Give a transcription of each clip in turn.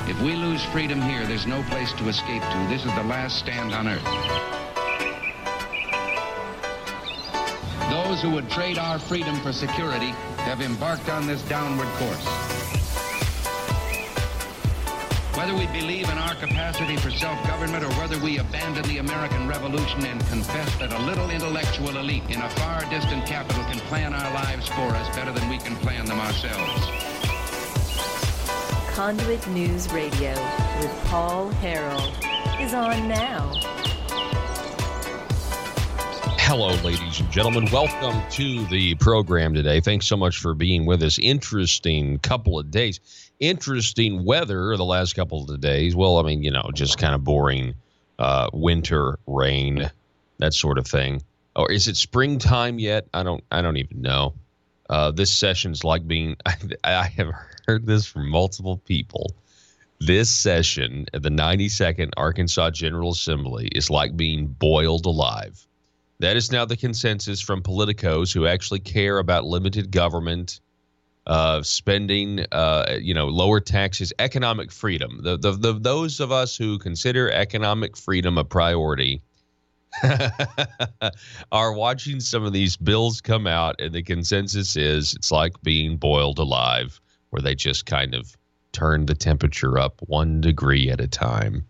If we lose freedom here, there's no place to escape to. This is the last stand on earth. Those who would trade our freedom for security have embarked on this downward course. Whether we believe in our capacity for self-government or whether we abandon the American Revolution and confess that a little intellectual elite in a far distant capital can plan our lives for us better than we can plan them ourselves. Conduit News Radio with Paul Harrell is on now. Hello, ladies and gentlemen. Welcome to the program today. Thanks so much for being with us. Interesting couple of days. Interesting weather the last couple of days. Well, I mean, you know, just kind of boring winter, rain, that sort of thing. Or is it springtime yet? I don't even know. This session's like being, I have heard this from multiple people. This session at the 92nd Arkansas General Assembly is like being boiled alive. That is now the consensus from politicos who actually care about limited government, spending, lower taxes, economic freedom. Those of us who consider economic freedom a priority are watching some of these bills come out, and the consensus is it's like being boiled alive, where they just kind of turn the temperature up 1 degree at a time.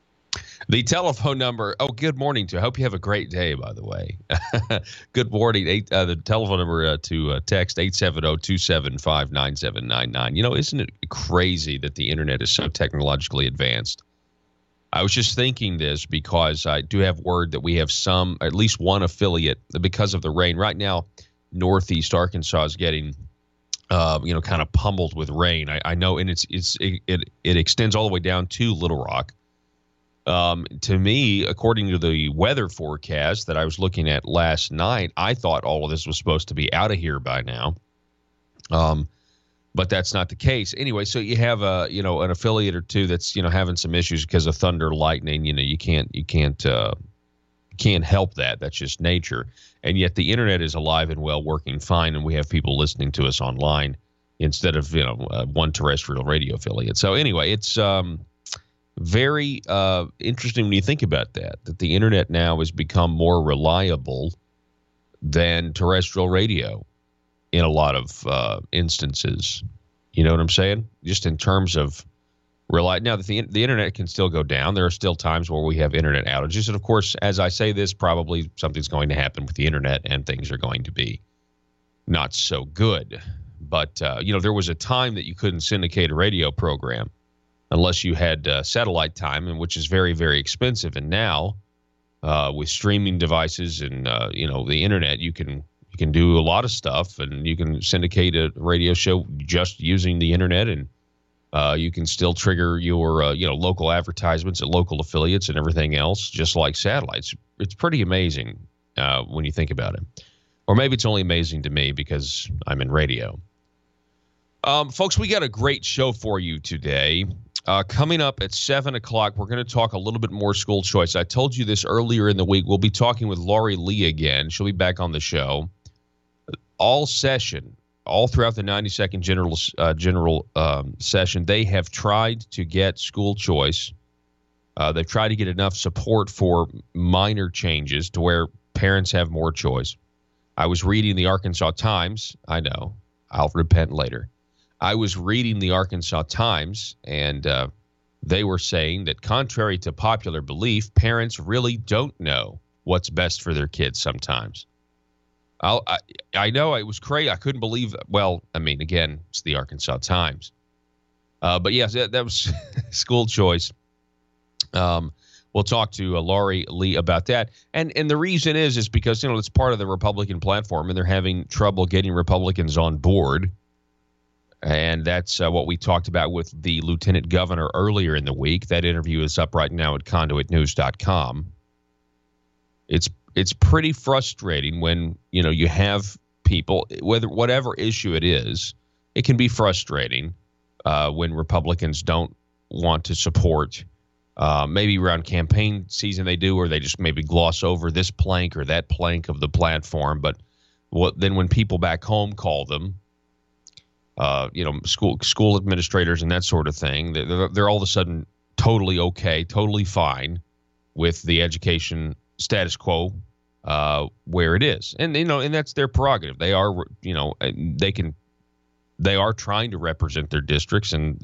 The telephone number. Oh, good morning to. I hope you have a great day, by the way. Good morning. The telephone number to text 870-275-9799. You know, isn't it crazy that the internet is so technologically advanced? I was just thinking this because I do have word that we have at least one affiliate because of the rain. Right now, Northeast Arkansas is getting, kind of pummeled with rain. I know, and it extends all the way down to Little Rock. To me, according to the weather forecast that I was looking at last night, I thought all of this was supposed to be out of here by now. But that's not the case. Anyway, so you have an affiliate or two that's, having some issues because of thunder, lightning. You can't help that. That's just nature. And yet the internet is alive and well, working fine, and we have people listening to us online instead of one terrestrial radio affiliate. So anyway, it's very interesting when you think about that the internet now has become more reliable than terrestrial radio in a lot of instances. You know what I'm saying? Just in terms of now that the internet can still go down. There are still times where we have internet outages. And of course, as I say this, probably something's going to happen with the internet and things are going to be not so good. But, there was a time that you couldn't syndicate a radio program unless you had satellite time, and which is very, very expensive. And now, with streaming devices and the internet, you can do a lot of stuff, and you can syndicate a radio show just using the internet, and you can still trigger your local advertisements at local affiliates and everything else, just like satellites. It's pretty amazing when you think about it. Or maybe it's only amazing to me because I'm in radio. Folks, we got a great show for you today. Coming up at 7 o'clock, we're going to talk a little bit more school choice. I told you this earlier in the week. We'll be talking with Lori Lee again. She'll be back on the show. All throughout the 92nd general session, they have tried to get school choice. They've tried to get enough support for minor changes to where parents have more choice. I was reading the Arkansas Times. I know. I'll repent later. I was reading the Arkansas Times, and they were saying that contrary to popular belief, parents really don't know what's best for their kids sometimes. I know it was crazy. I couldn't believe it. Well, I mean, again, it's the Arkansas Times. But yes, that was school choice. We'll talk to Lori Lee about that. And the reason is because, it's part of the Republican platform, and they're having trouble getting Republicans on board. And that's what we talked about with the lieutenant governor earlier in the week. That interview is up right now at conduitnews.com. It's pretty frustrating when, you have people, whatever issue it is, it can be frustrating when Republicans don't want to support, maybe around campaign season they do, or they just maybe gloss over this plank or that plank of the platform. But then when people back home call them, school administrators and that sort of thing. They're all of a sudden totally okay, totally fine with the education status quo where it is, and that's their prerogative. They are, they are trying to represent their districts, and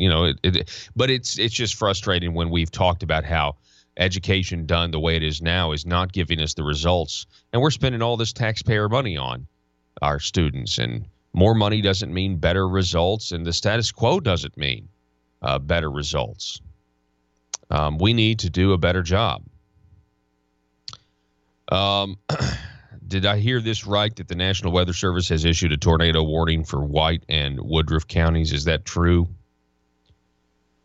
but it's just frustrating when we've talked about how education done the way it is now is not giving us the results, and we're spending all this taxpayer money on our students, and more money doesn't mean better results, and the status quo doesn't mean better results. We need to do a better job. Did I hear this right, that the National Weather Service has issued a tornado warning for White and Woodruff counties? Is that true?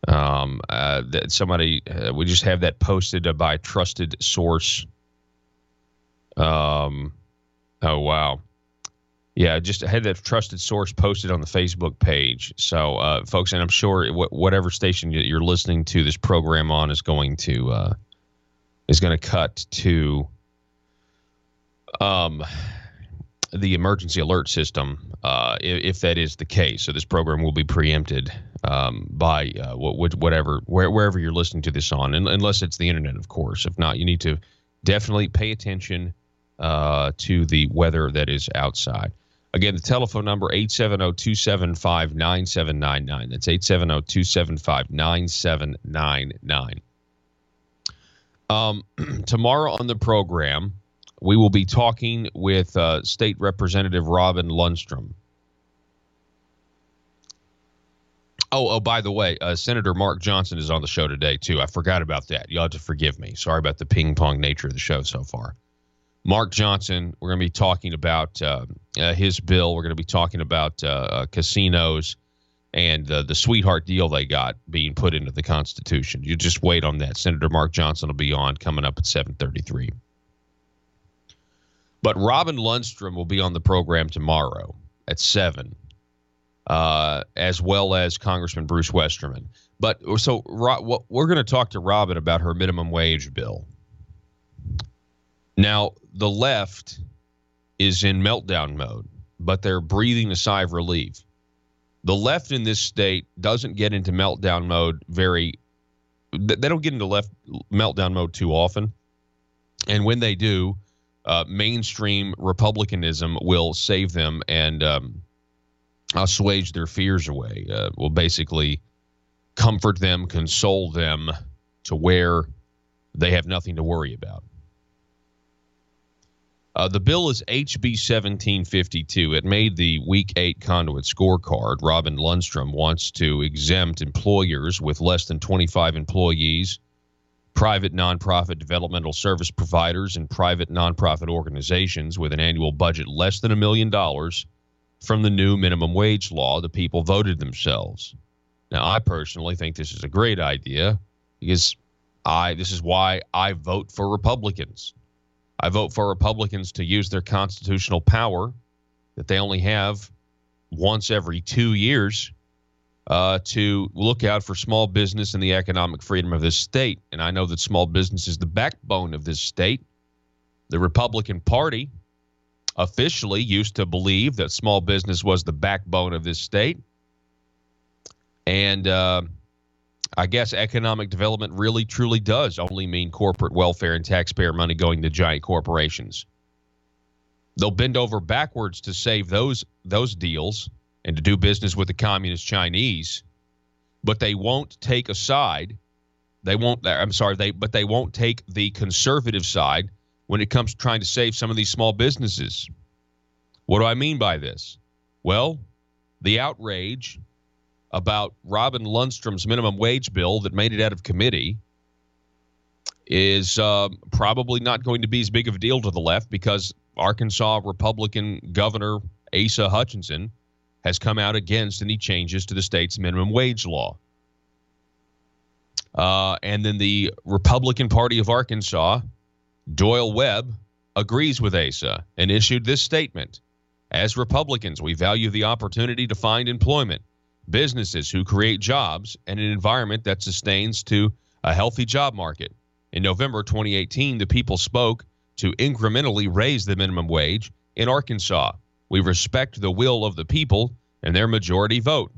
That somebody, we just have that posted by a trusted source. Oh, wow. Yeah, just had that trusted source posted on the Facebook page. So, folks, and I'm sure whatever station you're listening to this program on is going to cut to the emergency alert system, if that is the case. So this program will be preempted by wherever you're listening to this on, unless it's the internet, of course. If not, you need to definitely pay attention to the weather that is outside. Again, the telephone number, 870-275-9799. That's 870-275-9799. Tomorrow on the program, we will be talking with State Representative Robin Lundstrom. Oh, by the way, Senator Mark Johnson is on the show today, too. I forgot about that. You'll have to forgive me. Sorry about the ping-pong nature of the show so far. Mark Johnson, we're going to be talking about his bill. We're going to be talking about casinos and the sweetheart deal they got being put into the Constitution. You just wait on that. Senator Mark Johnson will be on coming up at 7:33. But Robin Lundstrom will be on the program tomorrow at 7, as well as Congressman Bruce Westerman. But so we're going to talk to Robin about her minimum wage bill. Now, the left is in meltdown mode, but they're breathing a sigh of relief. The left in this state doesn't get into meltdown mode they don't get into meltdown mode too often. And when they do, mainstream Republicanism will save them and assuage their fears away. Will basically comfort them, console them to where they have nothing to worry about. The bill is HB 1752. It made the Week 8 Conduit scorecard. Robin Lundstrom wants to exempt employers with less than 25 employees, private nonprofit developmental service providers, and private nonprofit organizations with an annual budget less than $1 million from the new minimum wage law the people voted themselves. Now, I personally think this is a great idea because this is why I vote for Republicans. I vote for Republicans to use their constitutional power that they only have once every 2 years to look out for small business and the economic freedom of this state. And I know that small business is the backbone of this state. The Republican Party officially used to believe that small business was the backbone of this state. And I guess economic development really, truly does only mean corporate welfare and taxpayer money going to giant corporations. They'll bend over backwards to save those deals and to do business with the communist Chinese, but they won't take a side. They won't take the conservative side when it comes to trying to save some of these small businesses. What do I mean by this? Well, the outrage about Robin Lundstrom's minimum wage bill that made it out of committee is probably not going to be as big of a deal to the left because Arkansas Republican Governor Asa Hutchinson has come out against any changes to the state's minimum wage law. And then the Republican Party of Arkansas, Doyle Webb, agrees with Asa and issued this statement. As Republicans, we value the opportunity to find employment, businesses who create jobs, and an environment that sustains to a healthy job market. In November 2018, the people spoke to incrementally raise the minimum wage in Arkansas. We respect the will of the people and their majority vote.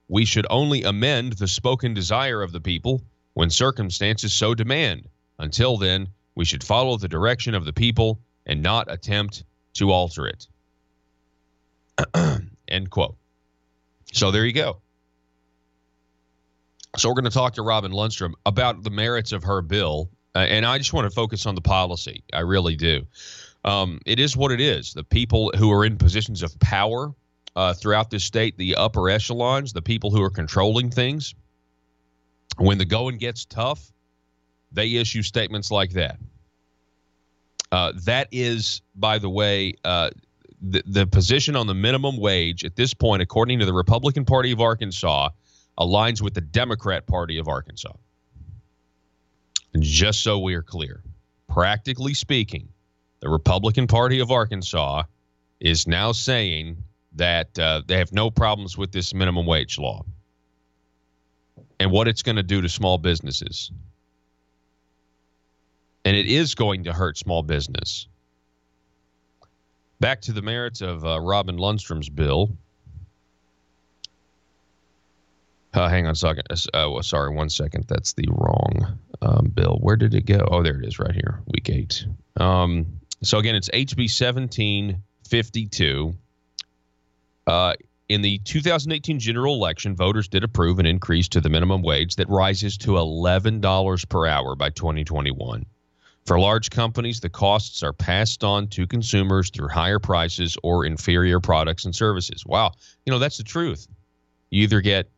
We should only amend the spoken desire of the people when circumstances so demand. Until then, we should follow the direction of the people and not attempt to alter it. End quote. So there you go. So we're going to talk to Robin Lundstrom about the merits of her bill, and I just want to focus on the policy. I really do. It is what it is. The people who are in positions of power throughout this state, the upper echelons, the people who are controlling things, when the going gets tough, they issue statements like that. That is, by the way, the position on the minimum wage at this point, according to the Republican Party of Arkansas, aligns with the Democrat Party of Arkansas. And just so we are clear, practically speaking, the Republican Party of Arkansas is now saying that they have no problems with this minimum wage law and what it's going to do to small businesses. And it is going to hurt small business. Back to the merits of Robin Lundstrom's bill. Hang on a second. Sorry, 1 second. That's the wrong bill. Where did it go? Oh, there it is right here. Week 8. So, again, it's HB 1752. In the 2018 general election, voters did approve an increase to the minimum wage that rises to $11 per hour by 2021. For large companies, the costs are passed on to consumers through higher prices or inferior products and services. Wow. That's the truth. You either get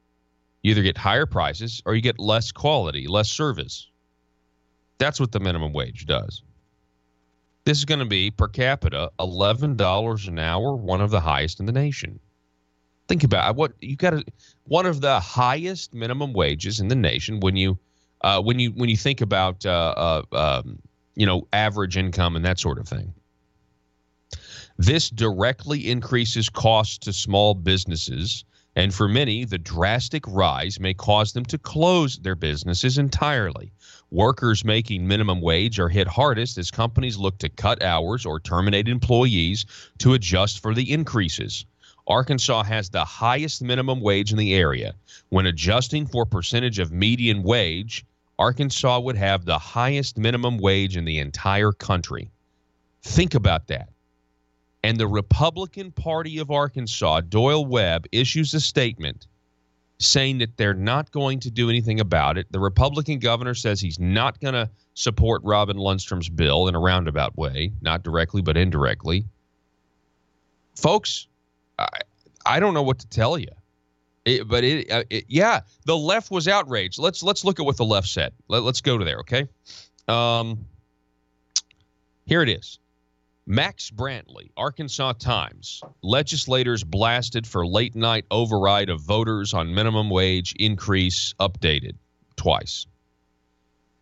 higher prices or you get less quality, less service. That's what the minimum wage does. This is going to be per capita $11 an hour, one of the highest in the nation. Think about what you got. One of the highest minimum wages in the nation. When you think about average income and that sort of thing. This directly increases costs to small businesses, and for many, the drastic rise may cause them to close their businesses entirely. Workers making minimum wage are hit hardest as companies look to cut hours or terminate employees to adjust for the increases. Arkansas has the highest minimum wage in the area. When adjusting for percentage of median wage, Arkansas would have the highest minimum wage in the entire country. Think about that. And the Republican Party of Arkansas, Doyle Webb, issues a statement saying that they're not going to do anything about it. The Republican governor says he's not going to support Robin Lundstrom's bill in a roundabout way, not directly but indirectly. Folks, I don't know what to tell you. The left was outraged. Let's look at what the left said. Let's go to there, okay? Here it is. Max Brantley, Arkansas Times. Legislators blasted for late-night override of voters on minimum wage increase updated twice.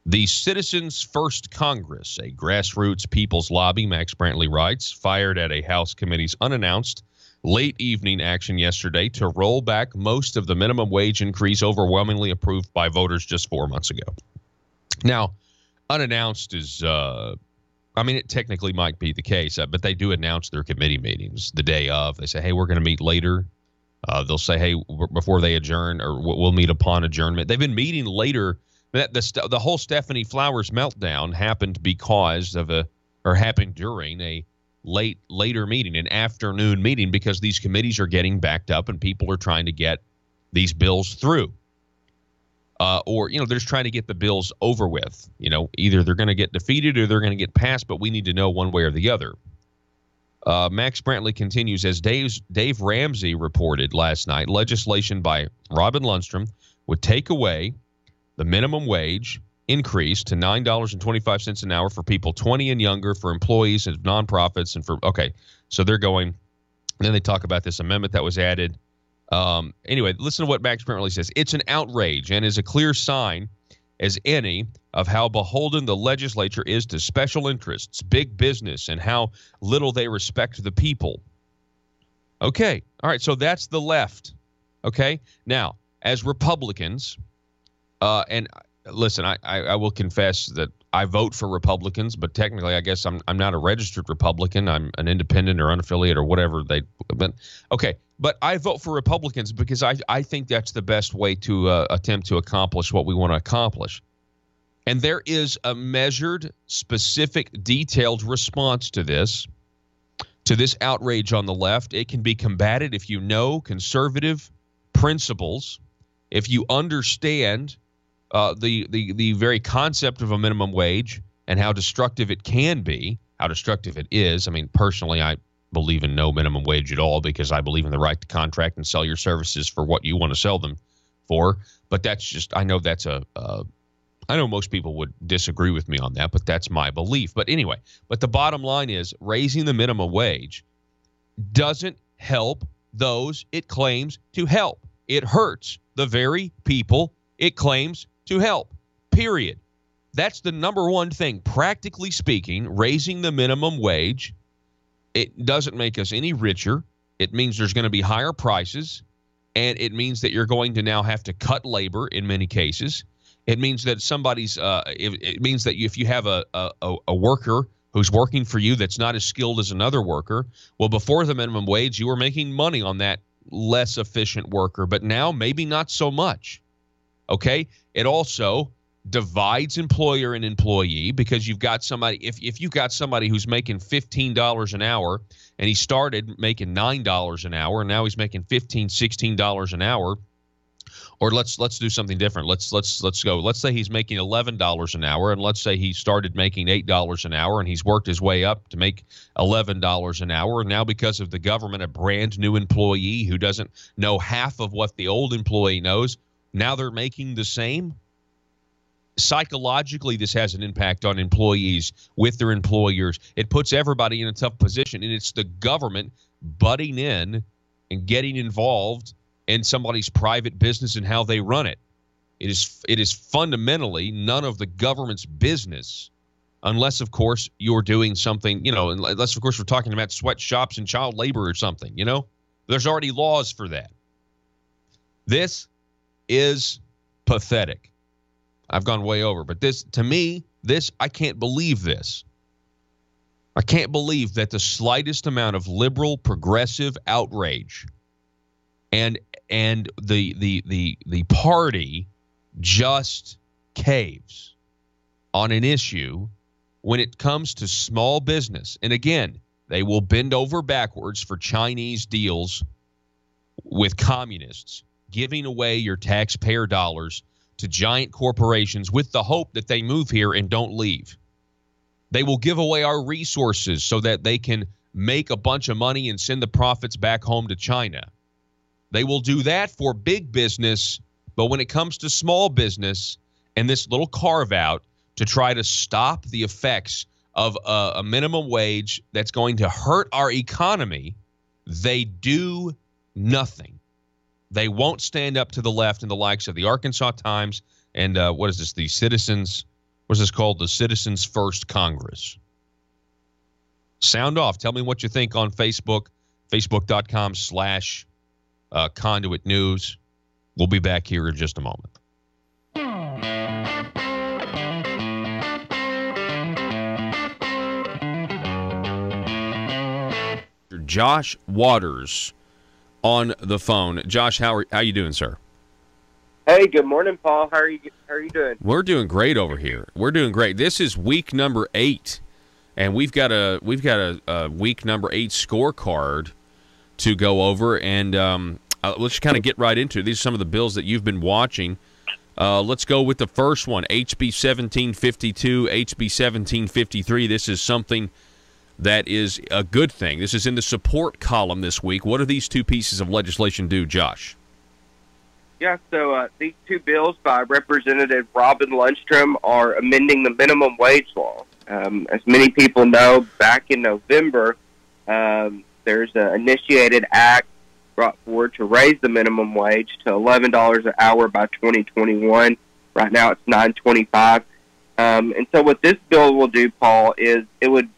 The Citizens First Congress, a grassroots people's lobby, Max Brantley writes, fired at a House committee's unannounced late evening action yesterday to roll back most of the minimum wage increase overwhelmingly approved by voters just 4 months ago. Now, unannounced is, it technically might be the case, but they do announce their committee meetings the day of. They say, hey, we're going to meet later. They'll say, hey, before they adjourn, or we'll meet upon adjournment. They've been meeting later. The whole Stephanie Flowers meltdown happened happened during a later meeting, an afternoon meeting, because these committees are getting backed up and people are trying to get these bills through. They're just trying to get the bills over with. Either they're going to get defeated or they're going to get passed, but we need to know one way or the other. Max Brantley continues, as Dave Ramsey reported last night, legislation by Robin Lundstrom would take away the minimum wage increase to $9.25 an hour for people 20 and younger, for employees and nonprofits, and so they're going. And then they talk about this amendment that was added. Anyway, listen to what Max Brantley says. It's an outrage and is a clear sign as any of how beholden the legislature is to special interests, big business, and how little they respect the people. Okay. All right. So that's the left. Okay. Now, as Republicans, and listen, I will confess that I vote for Republicans, but technically I guess I'm not a registered Republican. I'm an independent or unaffiliated or whatever but okay. But I vote for Republicans because I think that's the best way to attempt to accomplish what we want to accomplish. And there is a measured, specific, detailed response to this outrage on the left. It can be combated if you know conservative principles, if you understand the very concept of a minimum wage and how destructive it can be, how destructive it is. I mean, personally, I believe in no minimum wage at all because I believe in the right to contract and sell your services for what you want to sell them for. But that's just, I know that's I know most people would disagree with me on that, but that's my belief. But anyway, but the bottom line is raising the minimum wage doesn't help those it claims to help. It hurts the very people it claims to help, period. That's the number one thing. Practically speaking, raising the minimum wage, it doesn't make us any richer. It means there's going to be higher prices, and it means that you're going to now have to cut labor in many cases. It means that it means that if you have a worker who's working for you that's not as skilled as another worker, well, before the minimum wage, you were making money on that less efficient worker, but now maybe not so much. Okay? It also divides employer and employee because you've got somebody, if you've got somebody who's making $15 an hour and he started making $9 an hour and now he's making $15, $16 an hour, or let's do something different. Let's go. Let's say he's making $11 an hour, and let's say he started making $8 an hour, and he's worked his way up to make $11 an hour. And now, because of the government, a brand new employee who doesn't know half of what the old employee knows, now they're making the same. Psychologically, this has an impact on employees with their employers. It puts everybody in a tough position, and it's the government butting in and getting involved in somebody's private business and how they run it. It is fundamentally none of the government's business, unless, of course, you're doing something, unless, of course, we're talking about sweatshops and child labor or something, There's already laws for that. This is pathetic. I've gone way over, but I can't believe this. I can't believe that the slightest amount of liberal, progressive outrage and the party just caves on an issue when it comes to small business. And again, they will bend over backwards for Chinese deals with communists, giving away your taxpayer dollars to giant corporations with the hope that they move here and don't leave. They will give away our resources so that they can make a bunch of money and send the profits back home to China. They will do that for big business, but when it comes to small business and this little carve-out to try to stop the effects of a minimum wage that's going to hurt our economy, they do nothing. They won't stand up to the left and the likes of the Arkansas Times and the Citizens, what's this called? The Citizens First Congress. Sound off. Tell me what you think on Facebook, facebook.com/Conduit News. We'll be back here in just a moment. Josh Waters on the phone. Josh, how are you doing, sir? Hey, good morning, Paul. How are you doing? We're doing great over here. We're doing great. This is week number 8, and we've got a week number 8 scorecard to go over, and let's just kind of get right into it. These are some of the bills that you've been watching. Let's go with the first one, HB 1752, HB 1753. This is something that is a good thing. This is in the support column this week. What do these two pieces of legislation do, Josh? Yeah, so these two bills by Representative Robin Lundstrom are amending the minimum wage law. As many people know, back in November, there's an initiated act brought forward to raise the minimum wage to $11 an hour by 2021. Right now it's $9.25. And so what this bill will do, Paul, is it would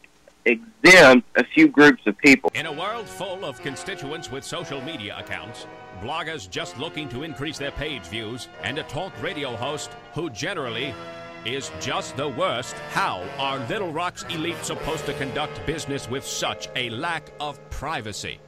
exempt a few groups of people. In a world full of constituents with social media accounts, bloggers just looking to increase their page views, and a talk radio host who generally is just the worst, how are Little Rock's elite supposed to conduct business with such a lack of privacy?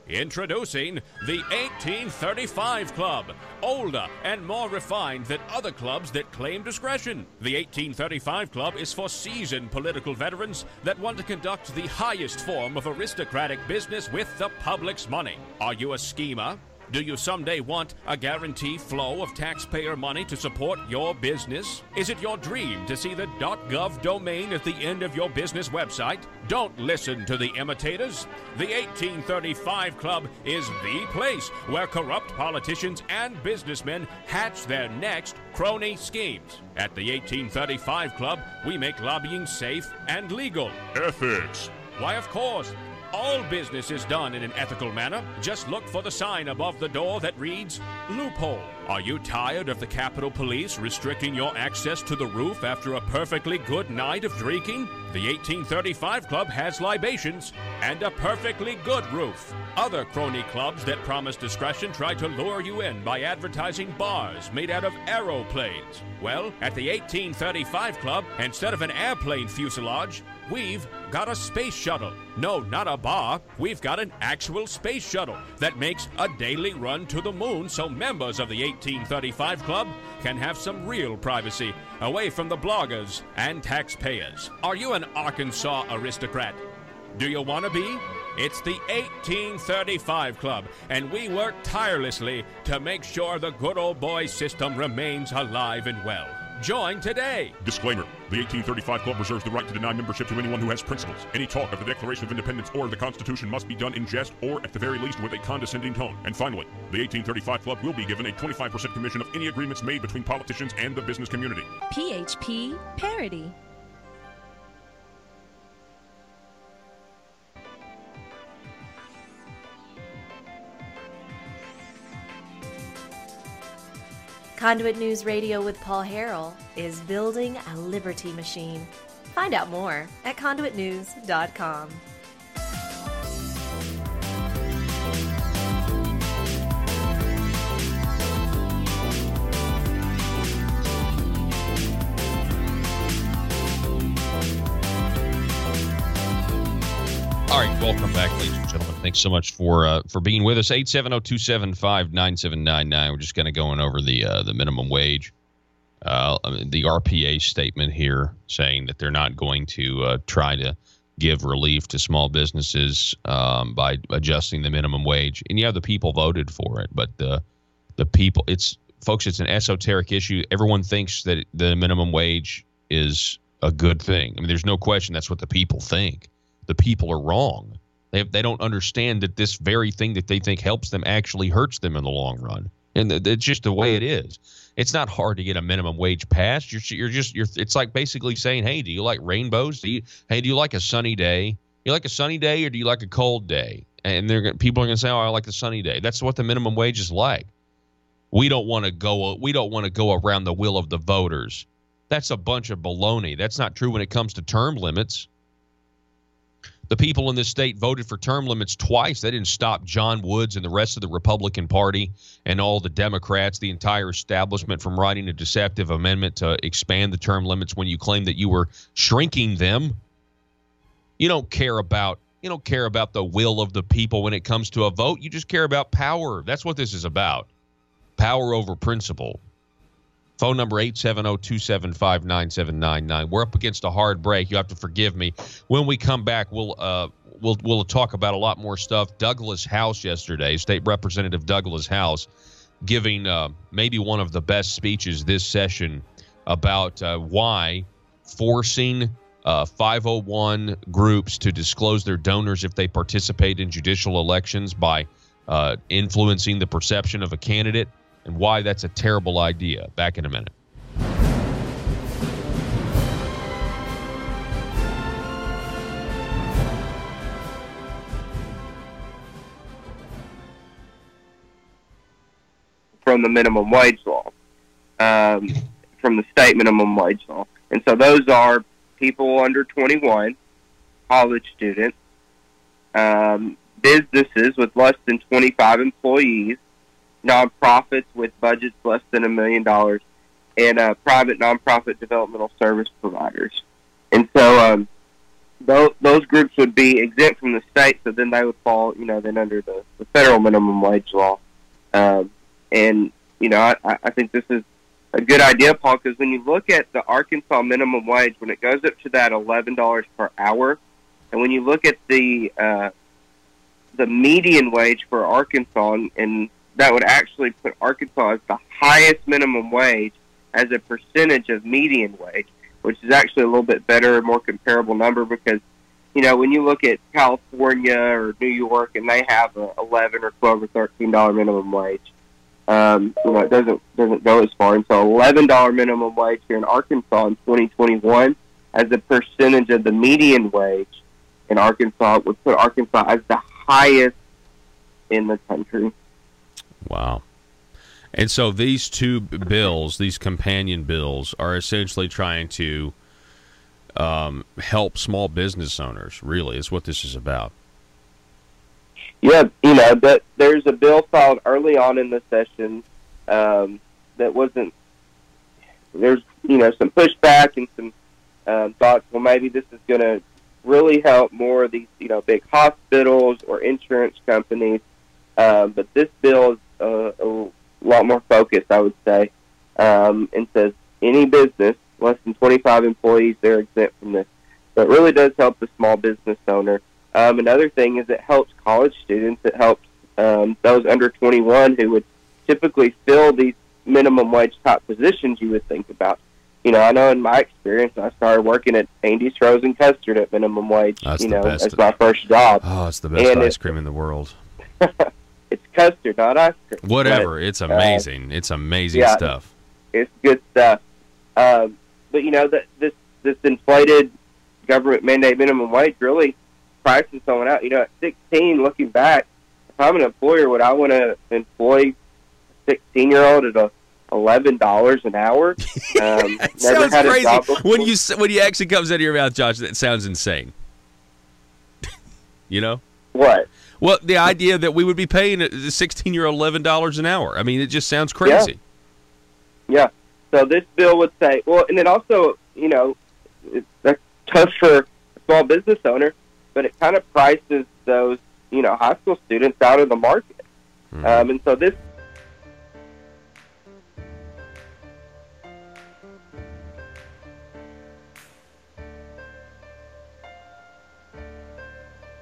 Introducing the 1835 Club, older and more refined than other clubs that claim discretion. The 1835 Club is for seasoned political veterans that want to conduct the highest form of aristocratic business with the public's money. Are you a schemer? Do you someday want a guaranteed flow of taxpayer money to support your business? Is it your dream to see the .gov domain at the end of your business website? Don't listen to the imitators. The 1835 Club is the place where corrupt politicians and businessmen hatch their next crony schemes. At the 1835 Club, we make lobbying safe and legal. Ethics. Why, of course. All business is done in an ethical manner. Just look for the sign above the door that reads, loophole. Are you tired of the Capitol Police restricting your access to the roof after a perfectly good night of drinking? The 1835 Club has libations and a perfectly good roof. Other crony clubs that promise discretion try to lure you in by advertising bars made out of aeroplanes. Well, at the 1835 Club, instead of an airplane fuselage, we've got a space shuttle. No, not a bar. We've got an actual space shuttle that makes a daily run to the moon so members of the 1835 Club can have some real privacy away from the bloggers and taxpayers. Are you an Arkansas aristocrat? Do you want to be? It's the 1835 Club, and we work tirelessly to make sure the good old boy system remains alive and well. Join today. Disclaimer. The 1835 Club reserves the right to deny membership to anyone who has principles. Any talk of the Declaration of Independence or the Constitution must be done in jest or, at the very least, with a condescending tone. And finally, the 1835 Club will be given a 25% commission of any agreements made between politicians and the business community. PHP Parody. Conduit News Radio with Paul Harrell is building a liberty machine. Find out more at conduitnews.com. All right, welcome back, ladies and gentlemen. Thanks so much for being with us. 870-275-9799. We're just kind of going over the minimum wage. The RPA statement here saying that they're not going to try to give relief to small businesses by adjusting the minimum wage. And yeah, the people voted for it, but the people, it's an esoteric issue. Everyone thinks that the minimum wage is a good thing. I mean, there's no question that's what the people think. The people are wrong. They don't understand that this very thing that they think helps them actually hurts them in the long run. And it's just the way it is. It's not hard to get a minimum wage passed. It's like basically saying, hey, do you like rainbows? Do you like a sunny day? You like a sunny day or do you like a cold day? And people are going to say, oh, I like the sunny day. That's what the minimum wage is like. We don't want to go around the will of the voters. That's a bunch of baloney. That's not true when it comes to term limits. The people in this state voted for term limits twice. They didn't stop John Woods and the rest of the Republican Party and all the Democrats, the entire establishment, from writing a deceptive amendment to expand the term limits when you claim that you were shrinking them. You don't care about the will of the people when it comes to a vote. You just care about power. That's what this is about. Power over principle. Phone number 870-275-9799. We're up against a hard break. You have to forgive me. When we come back, we'll talk about a lot more stuff. Douglas House yesterday, State Representative Douglas House, giving maybe one of the best speeches this session about why forcing 501 groups to disclose their donors if they participate in judicial elections by influencing the perception of a candidate, and why that's a terrible idea. Back in a minute. From the minimum wage law, from the state minimum wage law. And so those are people under 21, college students, businesses with less than 25 employees, nonprofits with budgets less than $1 million, and private nonprofit developmental service providers. And so those groups would be exempt from the state, so then they would fall, then under the federal minimum wage law. And, I think this is a good idea, Paul, because when you look at the Arkansas minimum wage, when it goes up to that $11 per hour, and when you look at the median wage for Arkansas, and that would actually put Arkansas as the highest minimum wage as a percentage of median wage, which is actually a little bit better, more comparable number because, when you look at California or New York and they have a $11 or $12 or $13 minimum wage, it doesn't go as far. And so $11 minimum wage here in Arkansas in 2021 as a percentage of the median wage in Arkansas would put Arkansas as the highest in the country. Wow. And so these two bills, these companion bills, are essentially trying to help small business owners, really, is what this is about. Yeah, there's a bill filed early on in the session that wasn't, there's, some pushback and some thoughts, well, maybe this is going to really help more of these, big hospitals or insurance companies. But this bill is a lot more focused, I would say, and says any business, less than 25 employees, they're exempt from this. So it really does help the small business owner. Another thing is it helps college students. It helps those under 21 who would typically fill these minimum wage type positions you would think about. I know in my experience, I started working at Andy's Frozen Custard at minimum wage, as my first job. Oh, it's the best ice cream in the world. It's custard, not ice cream. Whatever. It's amazing. It's amazing stuff. It's good stuff. But, this inflated government mandate minimum wage really pricing someone out. At 16, looking back, if I'm an employer, would I want to employ a 16-year-old at $11 an hour? It sounds crazy. When you actually comes out of your mouth, Josh, that sounds insane. What? Well, the idea that we would be paying a 16-year-old $11 an hour. I mean, it just sounds crazy. Yeah. So this bill would say, and then also, that's tough for a small business owner, but it kind of prices those, high school students out of the market. And so this.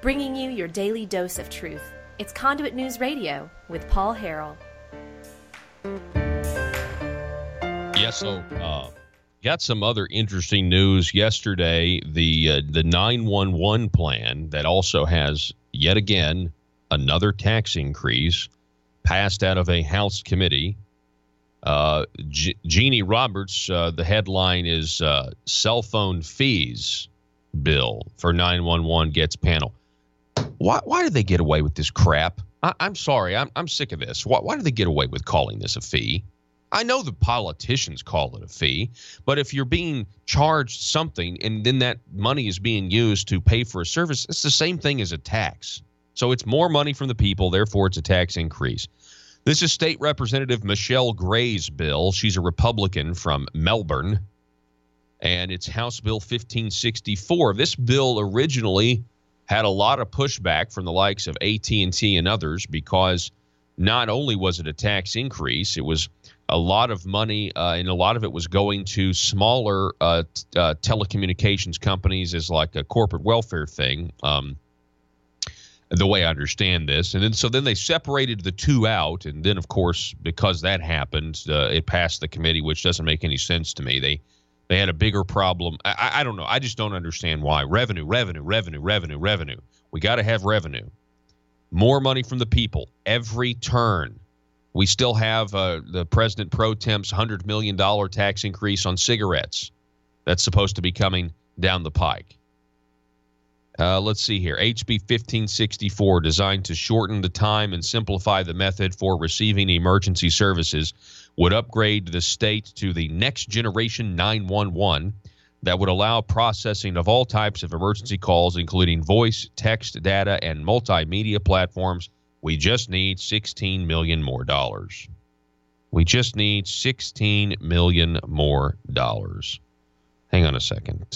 Bringing you your daily dose of truth. It's Conduit News Radio with Paul Harrell. Yes, so got some other interesting news yesterday. The 911 plan that also has, yet again, another tax increase passed out of a House committee. Jeannie Roberts, the headline is Cell Phone Fees Bill for 911 gets panel. Why do they get away with this crap? I'm sorry. I'm sick of this. Why do they get away with calling this a fee? I know the politicians call it a fee, but if you're being charged something and then that money is being used to pay for a service, it's the same thing as a tax. So it's more money from the people, therefore it's a tax increase. This is State Representative Michelle Gray's bill. She's a Republican from Melbourne, and it's House Bill 1564. This bill originally had a lot of pushback from the likes of AT&T and others because not only was it a tax increase, it was a lot of money, and a lot of it was going to smaller telecommunications companies as like a corporate welfare thing, the way I understand this. And then they separated the two out, and then, of course, because that happened, it passed the committee, which doesn't make any sense to me. They had a bigger problem. I don't know. I just don't understand why. Revenue. We got to have revenue. More money from the people every turn. We still have the President Pro Temp's $100 million tax increase on cigarettes. That's supposed to be coming down the pike. Let's see here. HB 1564, designed to shorten the time and simplify the method for receiving emergency services, would upgrade the state to the next generation 911 that would allow processing of all types of emergency calls, including voice, text, data, and multimedia platforms. We just need $16 million more dollars. We just need $16 million more dollars. Hang on a second.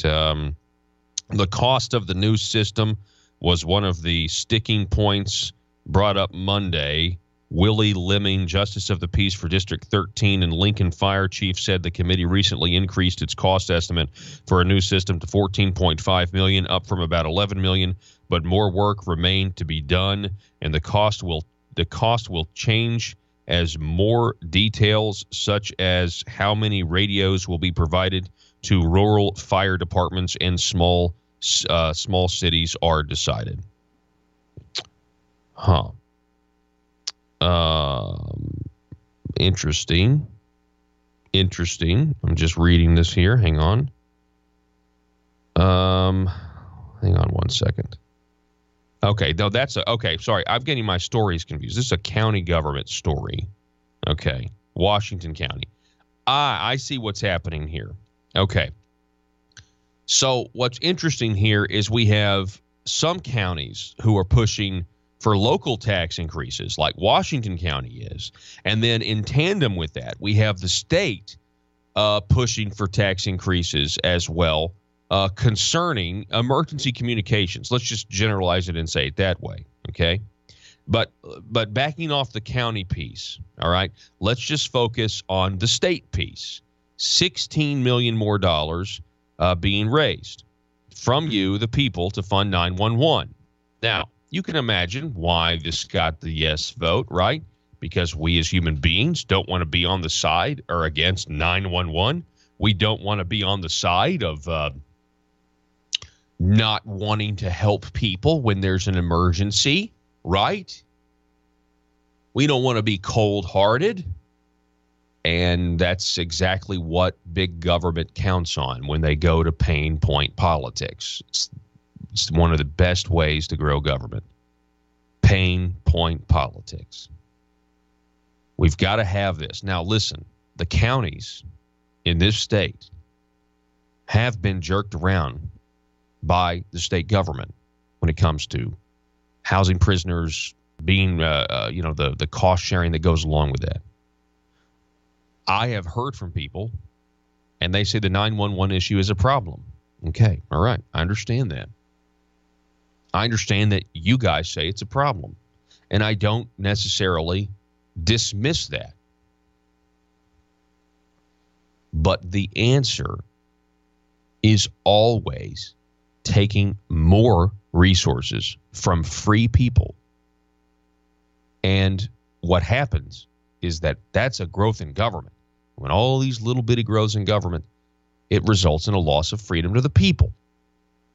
The cost of the new system was one of the sticking points brought up Monday. Willie Lemming, Justice of the Peace for District 13 and Lincoln Fire Chief, said the committee recently increased its cost estimate for a new system to $14.5 million, up from about $11 million, but more work remained to be done, and the cost will change as more details, such as how many radios will be provided to rural fire departments and small cities, are decided. Interesting. I'm just reading this here. Hang on. Hang on one second. Okay, no, okay, sorry. I'm getting my stories confused. This is a county government story. Okay, Washington County. I see what's happening here. Okay. So what's interesting here is we have some counties who are pushing for local tax increases, like Washington County is. And then in tandem with that, we have the state pushing for tax increases as well, concerning emergency communications. Let's just generalize it and say it that way, okay? But backing off the county piece, all right, let's just focus on the state piece. $16 million more dollars being raised from you, the people, to fund 911. Now, you can imagine why this got the yes vote, right? Because we as human beings don't want to be on the side or against 911. We don't want to be on the side of not wanting to help people when there's an emergency, right? We don't want to be cold-hearted. And that's exactly what big government counts on when they go to pain point politics. It's one of the best ways to grow government. Pain point politics. We've got to have this. Now, listen, the counties in this state have been jerked around by the state government when it comes to housing prisoners, being, the cost sharing that goes along with that. I have heard from people, and they say the 911 issue is a problem. Okay, all right, I understand that. I understand that you guys say it's a problem, and I don't necessarily dismiss that. But the answer is always taking more resources from free people. And what happens is that's a growth in government. When all these little bitty growths in government, it results in a loss of freedom to the people.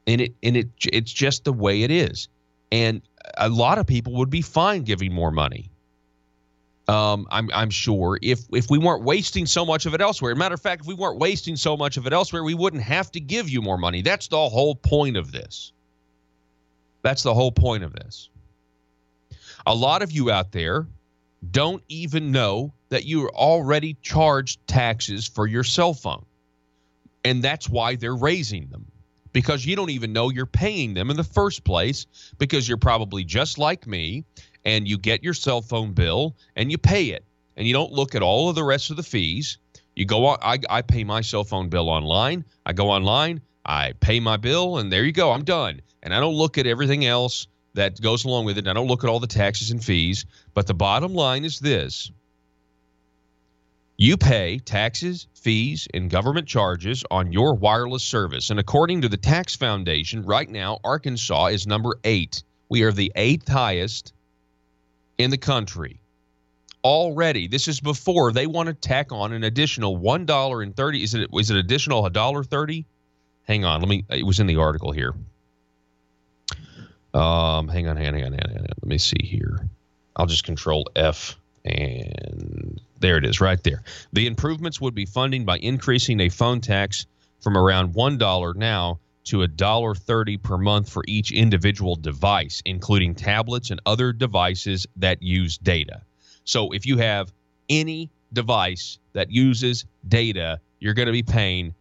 And it's just the way it is. And a lot of people would be fine giving more money. I'm sure if we weren't wasting so much of it elsewhere. Matter of fact, if we weren't wasting so much of it elsewhere, we wouldn't have to give you more money. That's the whole point of this. That's the whole point of this. A lot of you out there don't even know that you're already charged taxes for your cell phone. And that's why they're raising them. Because you don't even know you're paying them in the first place, because you're probably just like me, and you get your cell phone bill and you pay it. And you don't look at all of the rest of the fees. You go on, I pay my cell phone bill online. I go online, I pay my bill, and there you go, I'm done. And I don't look at everything else that goes along with it. I don't look at all the taxes and fees. But the bottom line is this. You pay taxes, fees, and government charges on your wireless service. And according to the Tax Foundation, right now, Arkansas is number 8. We are the 8th highest in the country. Already, this is before they want to tack on an additional $1.30. Is it additional $1.30? Hang on, it was in the article here. Hang on. Let me see here. I'll just control F. And there it is right there. The improvements would be funding by increasing a phone tax from around $1 now to $1.30 per month for each individual device, including tablets and other devices that use data. So if you have any device that uses data, you're going to be paying.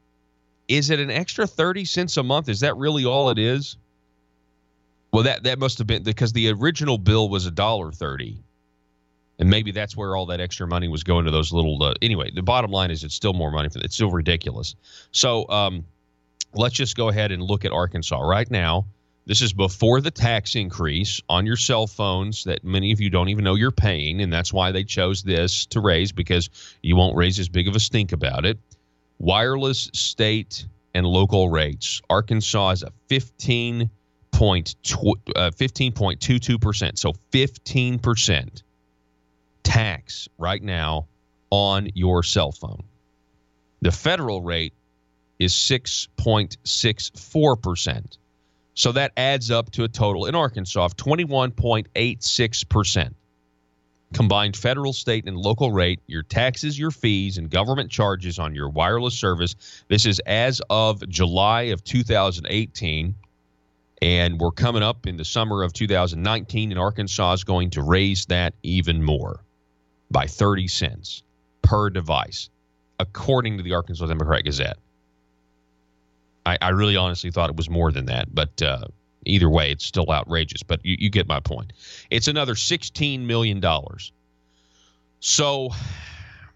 Is it an extra 30 cents a month? Is that really all it is? Well, that must have been because the original bill was $1.30. And maybe that's where all that extra money was going to those little. Anyway, the bottom line is it's still more money. It's still ridiculous. So let's just go ahead and look at Arkansas right now. This is before the tax increase on your cell phones that many of you don't even know you're paying, and that's why they chose this to raise, because you won't raise as big of a stink about it. Wireless state and local rates. Arkansas is a 15.22%. So 15% tax right now on your cell phone. The federal rate is 6.64%. So that adds up to a total in Arkansas of 21.86%. Combined federal, state, and local rate, your taxes, your fees, and government charges on your wireless service. This is as of July of 2018, and we're coming up in the summer of 2019, and Arkansas is going to raise that even more by 30 cents per device, according to the Arkansas Democrat Gazette. I really honestly thought it was more than that, but either way, it's still outrageous. But you get my point. It's another $16 million. So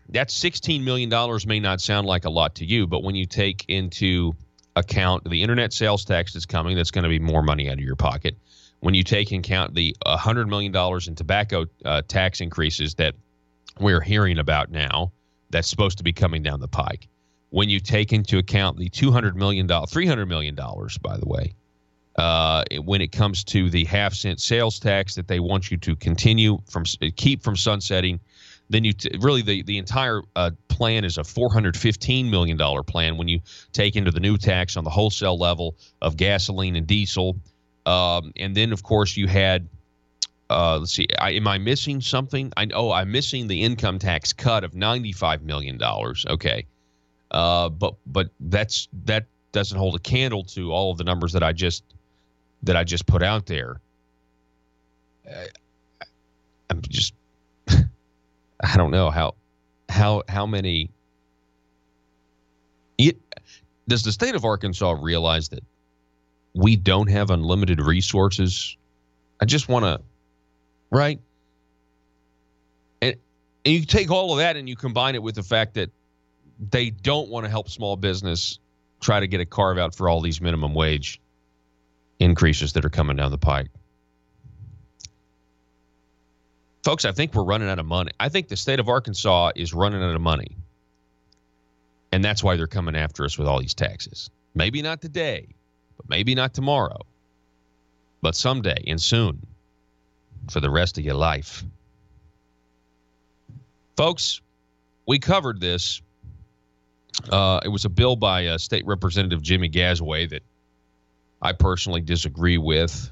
that $16 million may not sound like a lot to you, but when you take into account the internet sales tax that's coming, that's going to be more money out of your pocket. When you take into account the $100 million in tobacco tax increases that we're hearing about now, that's supposed to be coming down the pike. When you take into account the $300 million, by the way, when it comes to the half-cent sales tax that they want you to keep from sunsetting, then really the entire plan is a $415 million plan when you take into the new tax on the wholesale level of gasoline and diesel. And then, of course, you had, let's see, am I missing something? I'm missing the income tax cut of $95 million. Okay. But that doesn't hold a candle to all of the numbers that I just put out there. I'm just I don't know how many. Does the state of Arkansas realize that we don't have unlimited resources? I just want to, right? And you take all of that and you combine it with the fact that they don't want to help small business try to get a carve out for all these minimum wage increases that are coming down the pike. Folks, I think we're running out of money. I think the state of Arkansas is running out of money. And that's why they're coming after us with all these taxes. Maybe not today, but maybe not tomorrow, but someday and soon for the rest of your life. Folks, we covered this. It was a bill by State Representative Jimmy Gasaway that I personally disagree with.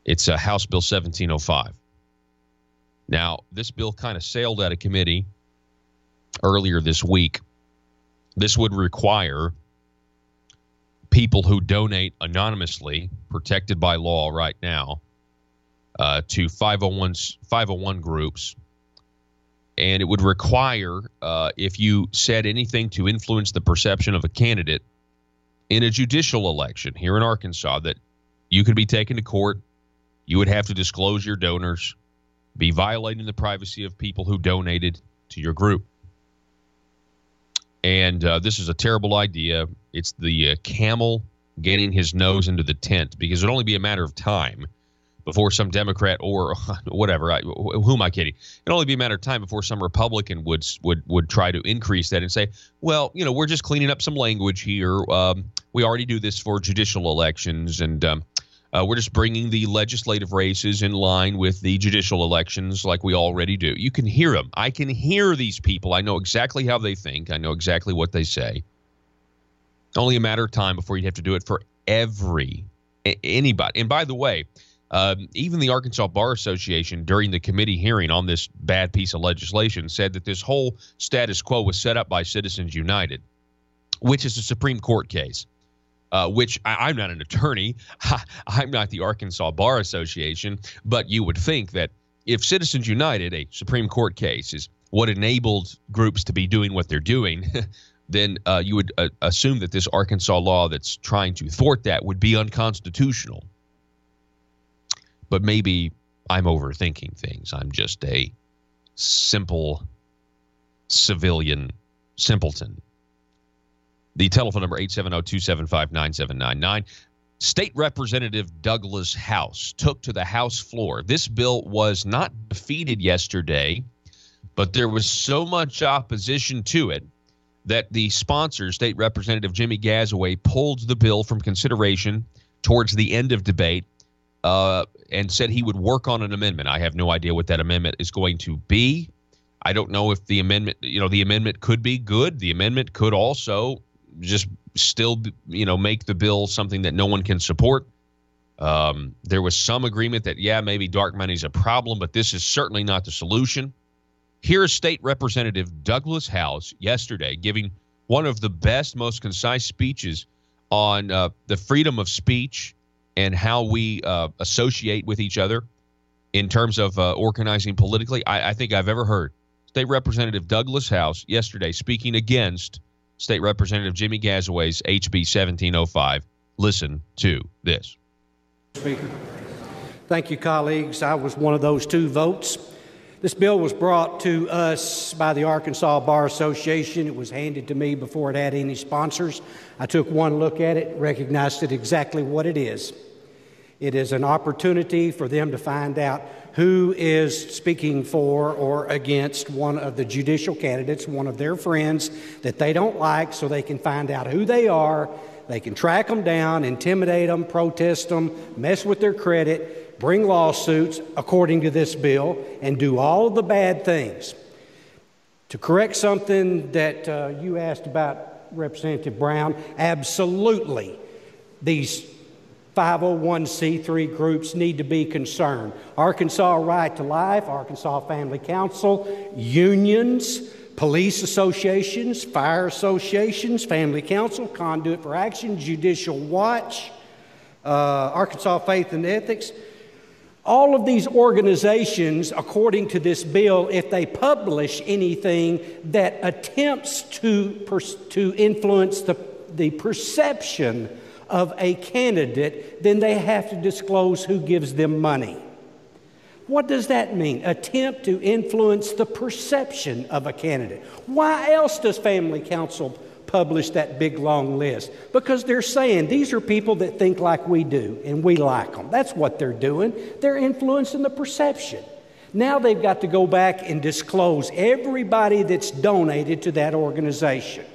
It's House Bill 1705. Now, this bill kind of sailed out of committee earlier this week. This would require people who donate anonymously, protected by law right now, to 501 groups. And it would require, if you said anything to influence the perception of a candidate in a judicial election here in Arkansas, that you could be taken to court. You would have to disclose your donors, be violating the privacy of people who donated to your group. And this is a terrible idea. It's the camel getting his nose into the tent, because it'd only be a matter of time before some Democrat or whatever, who am I kidding? It'd only be a matter of time before some Republican would try to increase that and say, well, we're just cleaning up some language here. We already do this for judicial elections, and we're just bringing the legislative races in line with the judicial elections like we already do. You can hear them. I can hear these people. I know exactly how they think. I know exactly what they say. Only a matter of time before you'd have to do it for anybody. And by the way, even the Arkansas Bar Association, during the committee hearing on this bad piece of legislation, said that this whole status quo was set up by Citizens United, which is a Supreme Court case, which I'm not an attorney. I'm not the Arkansas Bar Association. But you would think that if Citizens United, a Supreme Court case, is what enabled groups to be doing what they're doing, then you would assume that this Arkansas law that's trying to thwart that would be unconstitutional. But maybe I'm overthinking things. I'm just a simple civilian simpleton. The telephone number, 870-275-9799. State Representative Douglas House took to the House floor. This bill was not defeated yesterday, but there was so much opposition to it that the sponsor, State Representative Jimmy Gazaway, pulled the bill from consideration towards the end of debate and said he would work on an amendment. I have no idea what that amendment is going to be. I don't know if the amendment, the amendment could be good. The amendment could also just still, make the bill something that no one can support. There was some agreement that, maybe dark money is a problem, but this is certainly not the solution. Here's State Representative Douglas House yesterday giving one of the best, most concise speeches on the freedom of speech and how we associate with each other in terms of organizing politically, I think I've ever heard. State Representative Douglas House yesterday speaking against State Representative Jimmy Gazaway's HB 1705. Listen to this. Speaker. Thank you, colleagues. I was one of those 2 votes. This bill was brought to us by the Arkansas Bar Association. It was handed to me before it had any sponsors. I took one look at it, recognized it exactly what it is. It is an opportunity for them to find out who is speaking for or against one of the judicial candidates, one of their friends that they don't like, so they can find out who they are. They can track them down, intimidate them, protest them, mess with their credit, bring lawsuits according to this bill, and do all of the bad things. To correct something that you asked about, Representative Brown, absolutely, these 501c3 groups need to be concerned. Arkansas Right to Life, Arkansas Family Council, unions, police associations, fire associations, Family Council, Conduit for Action, Judicial Watch, Arkansas Faith and Ethics. All of these organizations, according to this bill, if they publish anything that attempts to influence the perception of a candidate, then they have to disclose who gives them money. What does that mean? Attempt to influence the perception of a candidate. Why else does Family Council publish that big long list? Because they're saying these are people that think like we do and we like them. That's what they're doing. They're influencing the perception. Now they've got to go back and disclose everybody that's donated to that organization.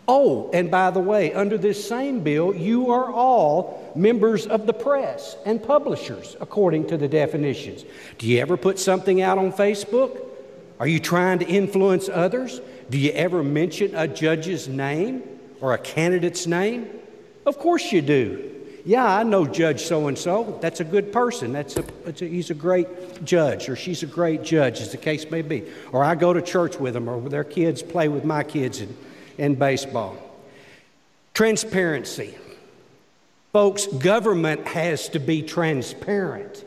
Oh, and by the way, under this same bill, you are all members of the press and publishers, according to the definitions. Do you ever put something out on Facebook? Are you trying to influence others? Do you ever mention a judge's name or a candidate's name? Of course you do. Yeah, I know Judge so-and-so. That's a good person. He's a great judge, or she's a great judge, as the case may be. Or I go to church with them, or their kids play with my kids in baseball. Transparency. Folks, government has to be transparent.